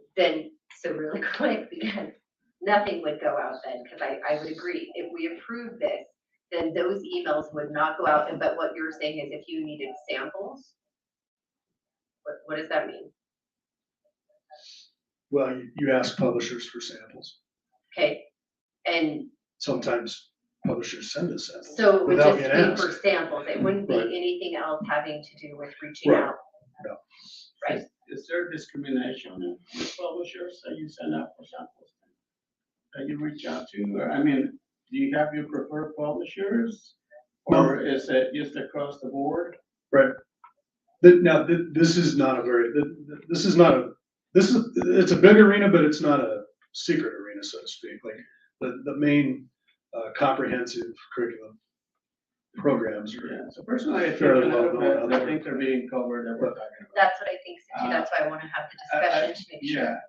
really quick, because nothing would go out then, because I would agree, if we approve this, then those emails would not go out, but what you're saying is if you needed samples, what does that mean? Well, you ask publishers for samples. Okay, and Sometimes publishers send us samples. so it would without just being be for asked. samples, it wouldn't be Right. anything else having to do with reaching Right. out. No. Right, Is there discrimination in publishers that you send out for samples? That you reach out to, or, I mean, do you have your preferred publishers? Or is it just across the board? Right. Now, this is not a very, it's a big arena, but it's not a secret arena, so to speak. Like, the main comprehensive curriculum programs are. Yeah, so personally, I think a Fairly lot of well known the out things are being covered that we're talking about. that's what I think, Cindy, that's why I wanna have the discussion to make sure. Yeah,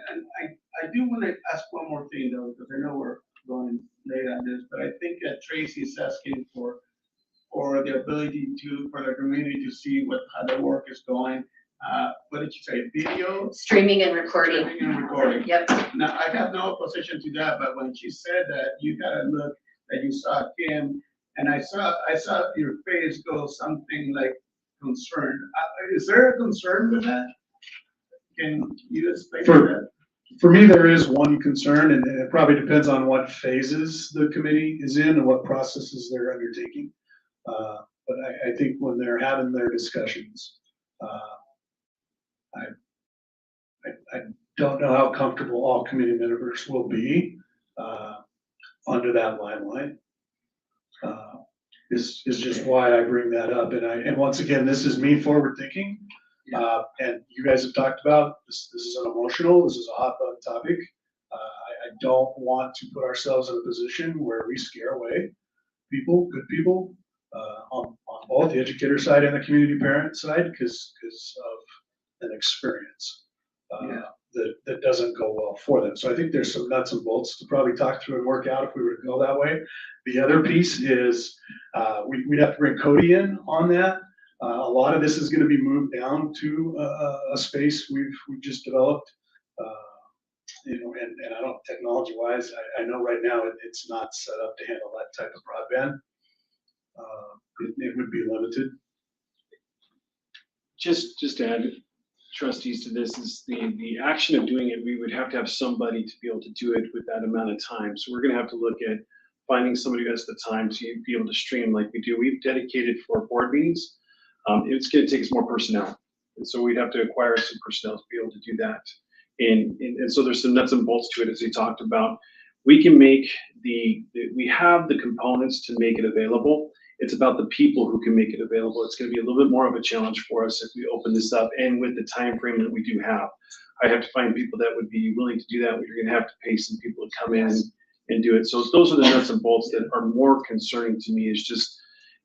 and I do wanna ask one more thing though, because I know we're going late on this, but I think that Tracy's asking for the ability for the community to see how the work is going. What did you say, video? Streaming and recording. Streaming and recording. Yep, Now, I have no opposition to that, but when she said that, you gotta look, that you saw Kim, and I saw your face go something like concerned. Is there a concern with that? Can you explain that? For me, there is one concern, and it probably depends on what phases the committee is in and what processes they're undertaking. But I think when they're having their discussions, I don't know how comfortable all committee members will be under that limelight. Is just why I bring that up. And once again, this is me forward thinking. And you guys have talked about, this is an emotional, this is a hot button topic. I don't want to put ourselves in a position where we scare away people, good people, on both the educator side and the community parent side, because of an experience that doesn't go well for them. So I think there's some nuts and bolts to probably talk through and work out if we were to go that way. The other piece is we'd have to bring Cody in on that. A lot of this is going to be moved down to a space we've just developed. And I don't, technology wise, I know right now it's not set up to handle that type of broadband. It would be limited. Just to add, trustees, to this is the action of doing it, we would have to have somebody to be able to do it with that amount of time. So we're gonna have to look at finding somebody who has the time to be able to stream like we do. We've dedicated for board meetings. It's gonna take us more personnel. And so we'd have to acquire some personnel to be able to do that. And so there's some nuts and bolts to it, as we talked about. We can make we have the components to make it available. It's about the people who can make it available. It's going to be a little bit more of a challenge for us if we open this up, and with the time frame that we do have. I have to find people that would be willing to do that. You're going to have to pay some people to come in and do it. So those are the nuts and bolts that are more concerning to me, is just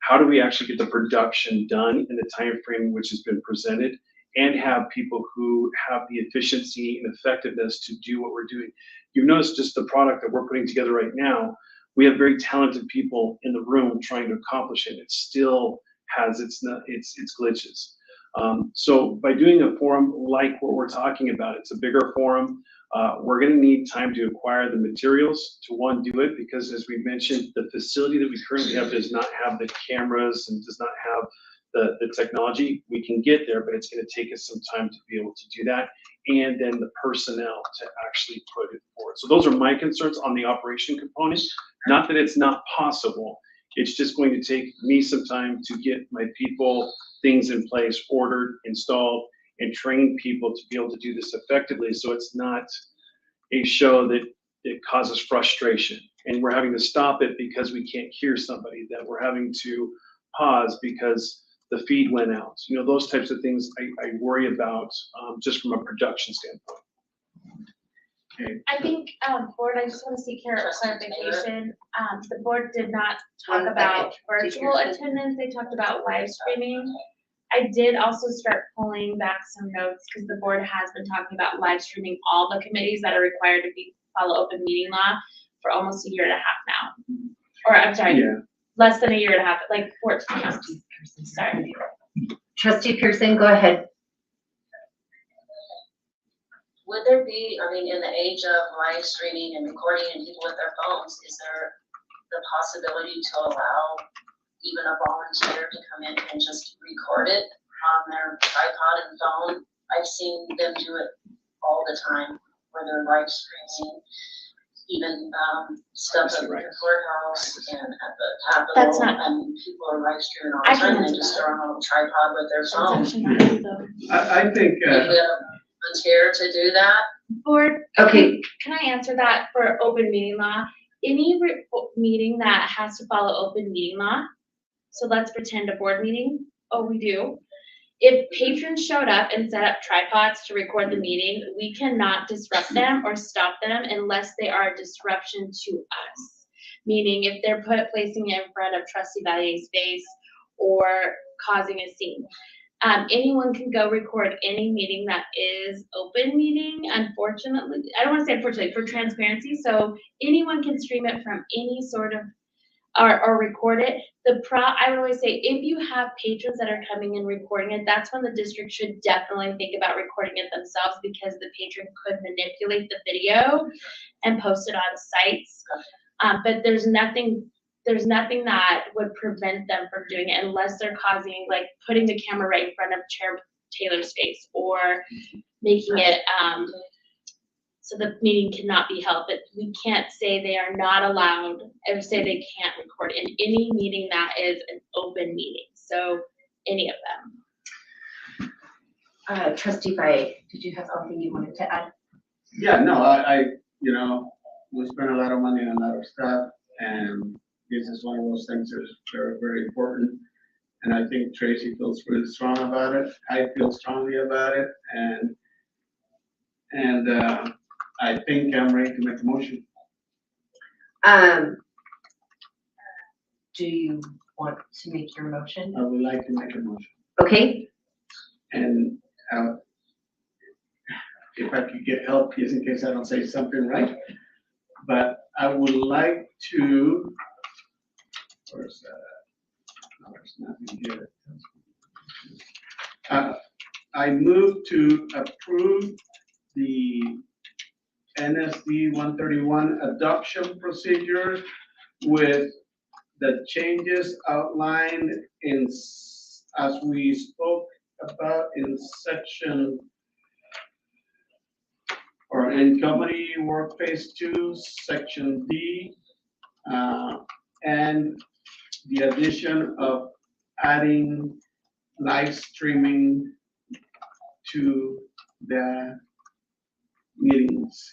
how do we actually get the production done in the time frame which has been presented, and have people who have the efficiency and effectiveness to do what we're doing. You've noticed just the product that we're putting together right now, we have very talented people in the room trying to accomplish it. It still has its glitches. So by doing a forum like what we're talking about, it's a bigger forum. We're going to need time to acquire the materials to do it, because as we mentioned, the facility that we currently have does not have the cameras and does not have the technology. We can get there, but it's going to take us some time to be able to do that, and then the personnel to actually put it forward. So those are my concerns on the operation component. Not that it's not possible. It's just going to take me some time to get my people things in place, ordered, installed, and train people to be able to do this effectively. So it's not a show that it causes frustration and we're having to stop it because we can't hear somebody, that we're having to pause because the feed went out. You know, those types of things I worry about just from a production standpoint. Okay. I think, board, I just want to seek clarification. The board did not talk One about second. virtual attendance. They talked about live streaming. I did also start pulling back some notes because the board has been talking about live streaming all the committees that are required to follow open meeting law for almost a year and a half now. Or I'm sorry, less than a year and a half, like 14 months. Sorry. Trustee Pearson, go ahead. Would there be, I mean, in the age of live streaming and recording and people with their phones, is there the possibility to allow even a volunteer to come in and just record it on their tripod and phone? I've seen them do it all the time where they're live streaming, even stuff at the courthouse and at the Capitol. That's not- and people are live streaming all the time. They just throw on a little tripod with their phone. That's actually not true, though. I think, Would we have a volunteer to do that? Board, Okay, can I answer that for open meeting law? Any meeting that has to follow open meeting law, so let's pretend a board meeting, we do. If patrons showed up and set up tripods to record the meeting, we cannot disrupt them or stop them unless they are a disruption to us. Meaning if they're placing it in front of Trustee Valier's face or causing a scene. Anyone can go record any meeting that is open meeting, unfortunately. I don't want to say unfortunately, for transparency. So anyone can stream it from any sort of, or record it. I would always say, if you have patrons that are coming and recording it, that's when the district should definitely think about recording it themselves, because the patron could manipulate the video and post it on sites. But there's nothing that would prevent them from doing it unless they're causing, like putting the camera right in front of Chair Taylor's face or making it so the meeting cannot be held. But we can't say they are not allowed, or say they can't record in any meeting that is an open meeting. So any of them. Trustee Valle, did you have something you wanted to add? yeah, no, I, you know, we spend a lot of money on a lot of stuff, and this is one of those things that is very, very important. And I think Tracy feels really strong about it. I feel strongly about it, and I think I'm ready to make a motion. Do you want to make your motion? I would like to make a motion. Okay, And if I could get help, just in case I don't say something right. But I would like to, where's that? No, there's nothing here. I move to approve the NSD 131 adoption procedure with the changes outlined as we spoke about in section, or in committee work phase 2, section D, and the addition of adding live streaming to the meetings.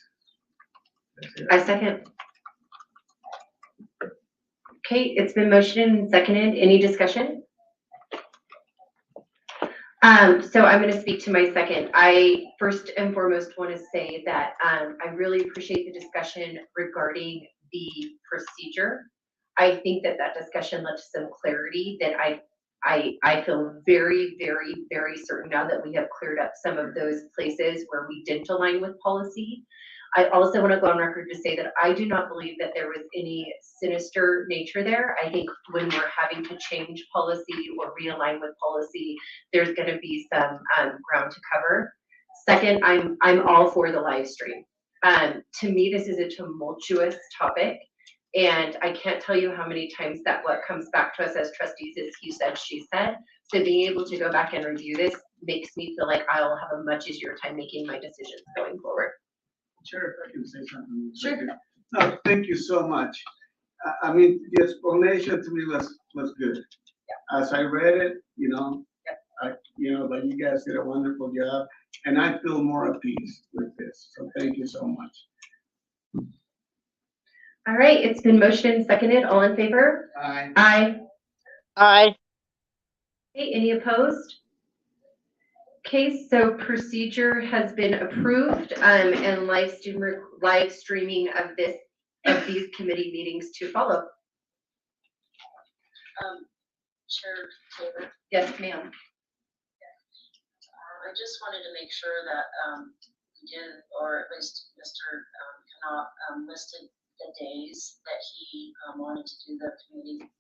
I second. Okay, it's been motioned and seconded. Any discussion? So I'm going to speak to my second. I first and foremost want to say that I really appreciate the discussion regarding the procedure. I think that discussion led to some clarity that I feel very, very, very certain now that we have cleared up some of those places where we didn't align with policy. I also want to go on record to say that I do not believe that there was any sinister nature there. I think when we're having to change policy or realign with policy, there's going to be some ground to cover. Second, I'm all for the live stream. To me, this is a tumultuous topic, and I can't tell you how many times that what comes back to us as trustees is he said, she said. So being able to go back and review this makes me feel like I'll have a much easier time making my decisions going forward. Sure, if I can say something. Sure. No, thank you so much. I mean, the explanation to me was good. As I read it, but you guys did a wonderful job, and I feel more at peace with this. So thank you so much. All right, it's been motioned and seconded. All in favor? Aye. Aye. Aye. Okay, any opposed? Okay, so procedure has been approved, and live streaming of these committee meetings to follow. Chair Taylor, Yes, ma'am. I just wanted to make sure that, we did, or at least Mr. Knopf, listed the days that he, wanted to do the committee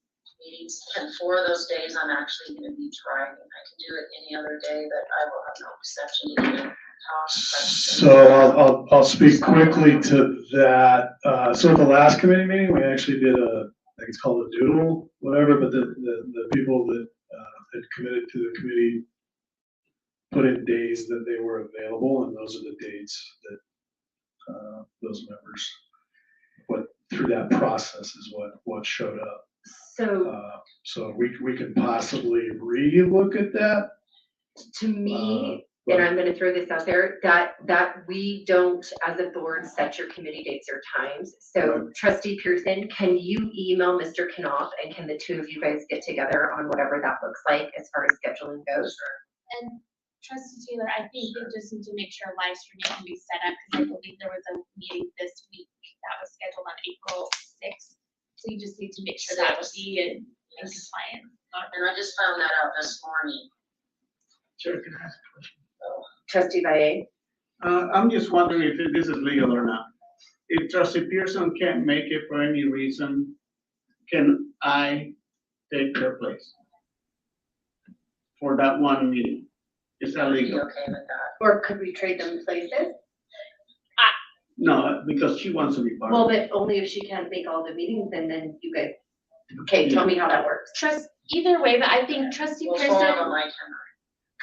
meetings. And for those days, I'm actually gonna be driving. I can do it any other day, but I will have no reception to even talk. So I'll speak quickly to that. So at the last committee meeting, we actually did I think it's called a doodle, whatever, but the people that had committed to the committee put in days that they were available, and those are the dates that those members went through. That process is what showed up. So we could possibly re-look at that. To me, and I'm going to throw this out there, that we don't, as a board, set your committee dates or times. So Trustee Pearson, can you email Mr. Knopf, and can the two of you guys get together on whatever that looks like as far as scheduling goes? And Trustee Taylor, I think we just need to make sure live streaming can be set up, because I believe there was a meeting this week that was scheduled on April 6th. So you just need to make sure that would be in compliance. And I just found that out this morning. Sure, can I ask a question? Trustee Valle? I'm just wondering if this is legal or not. If Trustee Pearson can't make it for any reason, can I take her place for that one meeting? Is that Are you legal? okay with that? Or could we trade them places? No, because she wants to be part Well, of it. but only if she can't make all the meetings, and then you guys, okay, tell me how that works. Either way, but I think Trustee Well, Pearson. four of them I cannot.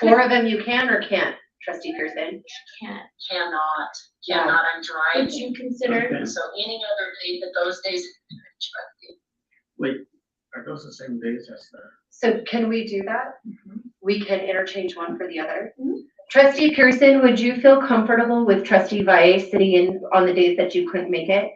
4 of them you can or can't, Trustee Pearson? Can't. Cannot, I'm driving. Would you consider? Okay. So any other day, but those days, Wait, are those the same days as the? So can we do that? We can interchange one for the other. Trustee Pearson, would you feel comfortable with Trustee Valle sitting in on the days that you couldn't make it?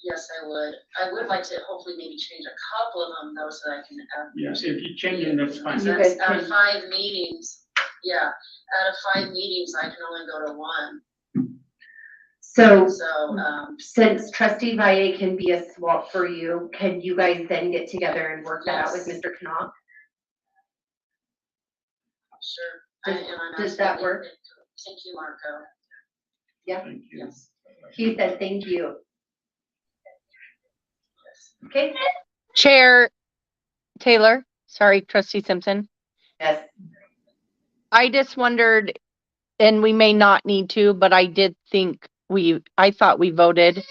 yes, I would. I would like to hopefully maybe change a couple of them though, so I can. Yes, if you change it, that's fine. You guys Out of can- 5 meetings, out of 5 meetings, I can only go to 1. So So, since Trustee Valle can be a swap for you, can you guys then get together and work that out with Yes. Mr. Knopf? sure. Does that work? Thank you, Marco. Thank you. Yes. He said, thank you. Okay? Chair Taylor, sorry, Trustee Simpson. Yes. I just wondered, and we may not need to, but I did think I thought we voted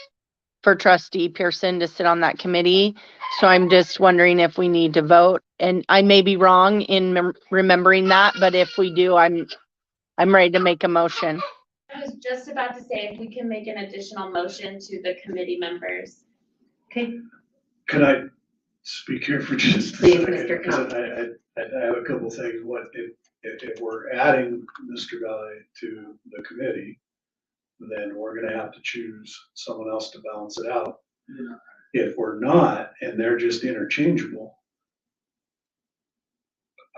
for Trustee Pearson to sit on that committee. So I'm just wondering if we need to vote, and I may be wrong in remembering that, but if we do, I'm ready to make a motion. I was just about to say, if we can make an additional motion to the committee members. Okay. Could I speak here for just a Please, second? Mr. Because I have a couple things. What if we're adding Mr. Valle to the committee, then we're gonna have to choose someone else to balance it out. Yeah. If we're not, and they're just interchangeable,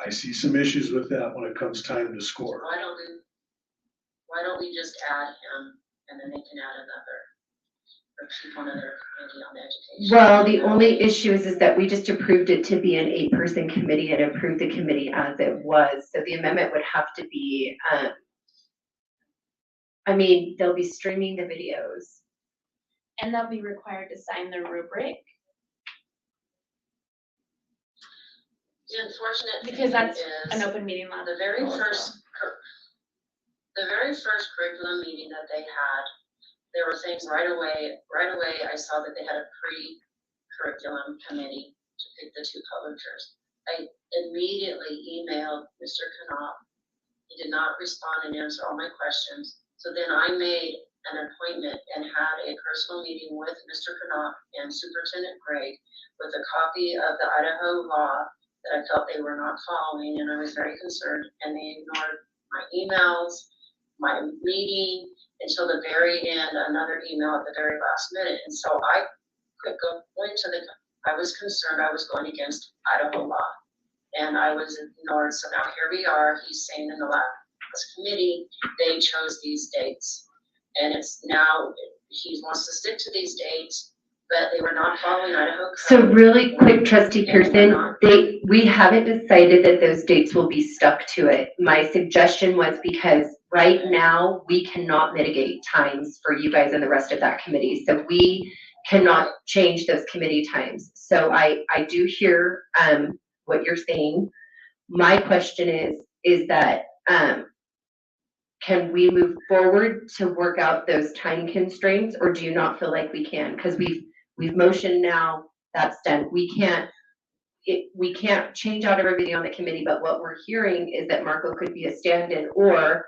I see some issues with that when it comes time to score. Why don't we just add him and then they can add another? Or keep one of their committee on education? Well, the only issue is that we just approved it to be an 8-person committee and approved the committee as it was. So the amendment would have to be, I mean, they'll be streaming the videos. And they'll be required to sign the rubric, The unfortunate thing because that's is an open meeting law. the very first curriculum meeting that they had, there were things right away I saw that they had a pre-curriculum committee to pick the 2 publishers. I immediately emailed Mr. Knopf. He did not respond and answer all my questions. So then I made an appointment and had a personal meeting with Mr. Knopf and Superintendent Gregg with a copy of the Idaho law that I felt they were not following, and I was very concerned, and they ignored my emails, my meeting, until the very end, another email at the very last minute. And so I could go into I was concerned I was going against Idaho law, and I was ignored. So now here we are, he's saying in the last committee, they chose these dates. And it's now, he wants to stick to these dates, but they were not following Idaho code. So really quick, Trustee Pearson, we haven't decided that those dates will be stuck to it. My suggestion was because right now we cannot mitigate times for you guys and the rest of that committee. So we cannot change those committee times. So I do hear what you're saying. My question is that can we move forward to work out those time constraints, or do you not feel like we can? Because we've motioned now, that's done. We can't change out everybody on the committee, but what we're hearing is that Marco could be a stand-in, or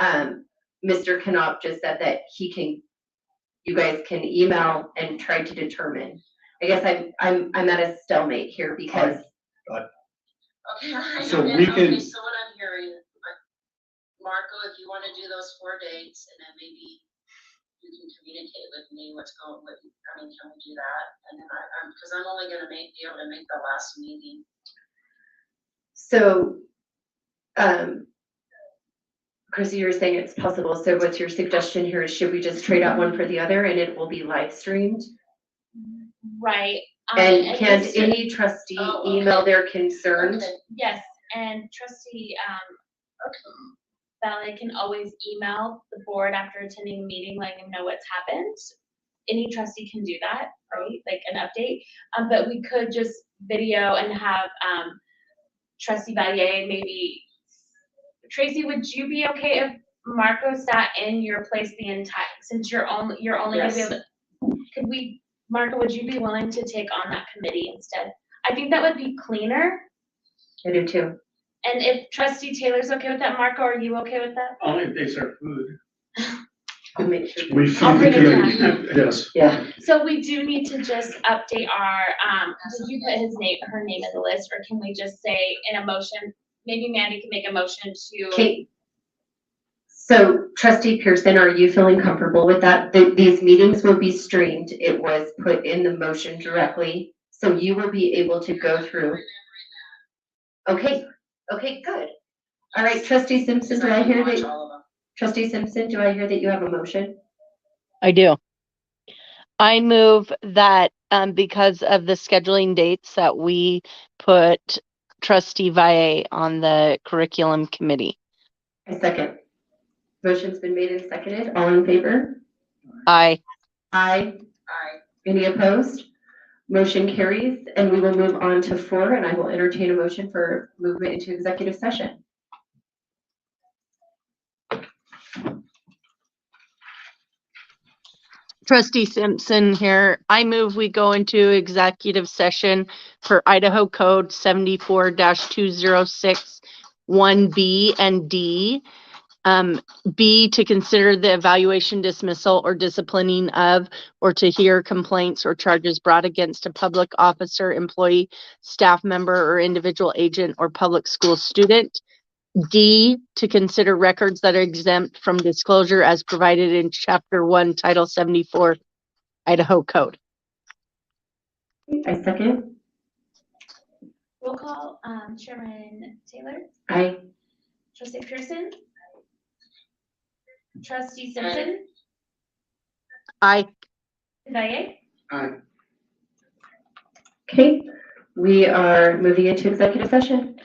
Mr. Knopf just said that you guys can email and try to determine. I guess I'm at a stalemate here because. Okay, all right. So Okay, we can- okay, so what I'm hearing, Marco, if you want to do those 4 dates, and then maybe you can communicate with me can we do that? And then because I'm only gonna be able to make the last meeting. So, Chrissy, you're saying it's possible. So what's your suggestion here? Should we just trade out one for the other and it will be live streamed? Right. And can Mr. any trustee Oh, okay. email their concerns? Okay, Yes, and Trustee Valley can always email the board after attending a meeting, letting them know what's happened. Any trustee can do that, right? Like an update. But we could just video and have Trustee Valier, maybe Tracy, would you be okay if Marco sat in your place the entire, since you're only gonna be able to, Marco, would you be willing to take on that committee instead? I think that would be cleaner. I do too. And if Trustee Taylor's okay with that, Marco, are you okay with that? Only if they serve food. I'll make sure. We I'll feed the bring it committee, yes. Yeah. So we do need to just update our, did you put her name in the list, or can we just say in a motion, maybe Mandy can make a motion to. Okay. So Trustee Pearson, are you feeling comfortable with that? These meetings will be streamed. It was put in the motion directly. So you will be able to go through. Okay, good. All right, Trustee Simpson, do I hear that? Trustee Simpson, do I hear that you have a motion? I do. I move that because of the scheduling dates that we put Trustee Valle on the curriculum committee. A second. Motion's been made and seconded. All in favor? Aye. Aye. Aye. Any opposed? Motion carries, and we will move on to 4, and I will entertain a motion for movement into executive session. Trustee Simpson here. I move we go into executive session for Idaho Code 74-206 1B and D. B, to consider the evaluation, dismissal, or disciplining of, or to hear complaints or charges brought against a public officer, employee, staff member, or individual agent or public school student. D, to consider records that are exempt from disclosure as provided in Chapter 1, Title 74, Idaho Code. I second. Roll call, Chairman Taylor, Aye. Trustee Pearson, Trustee Simpson, Aye. Valle. Aye. Okay, we are moving into executive session.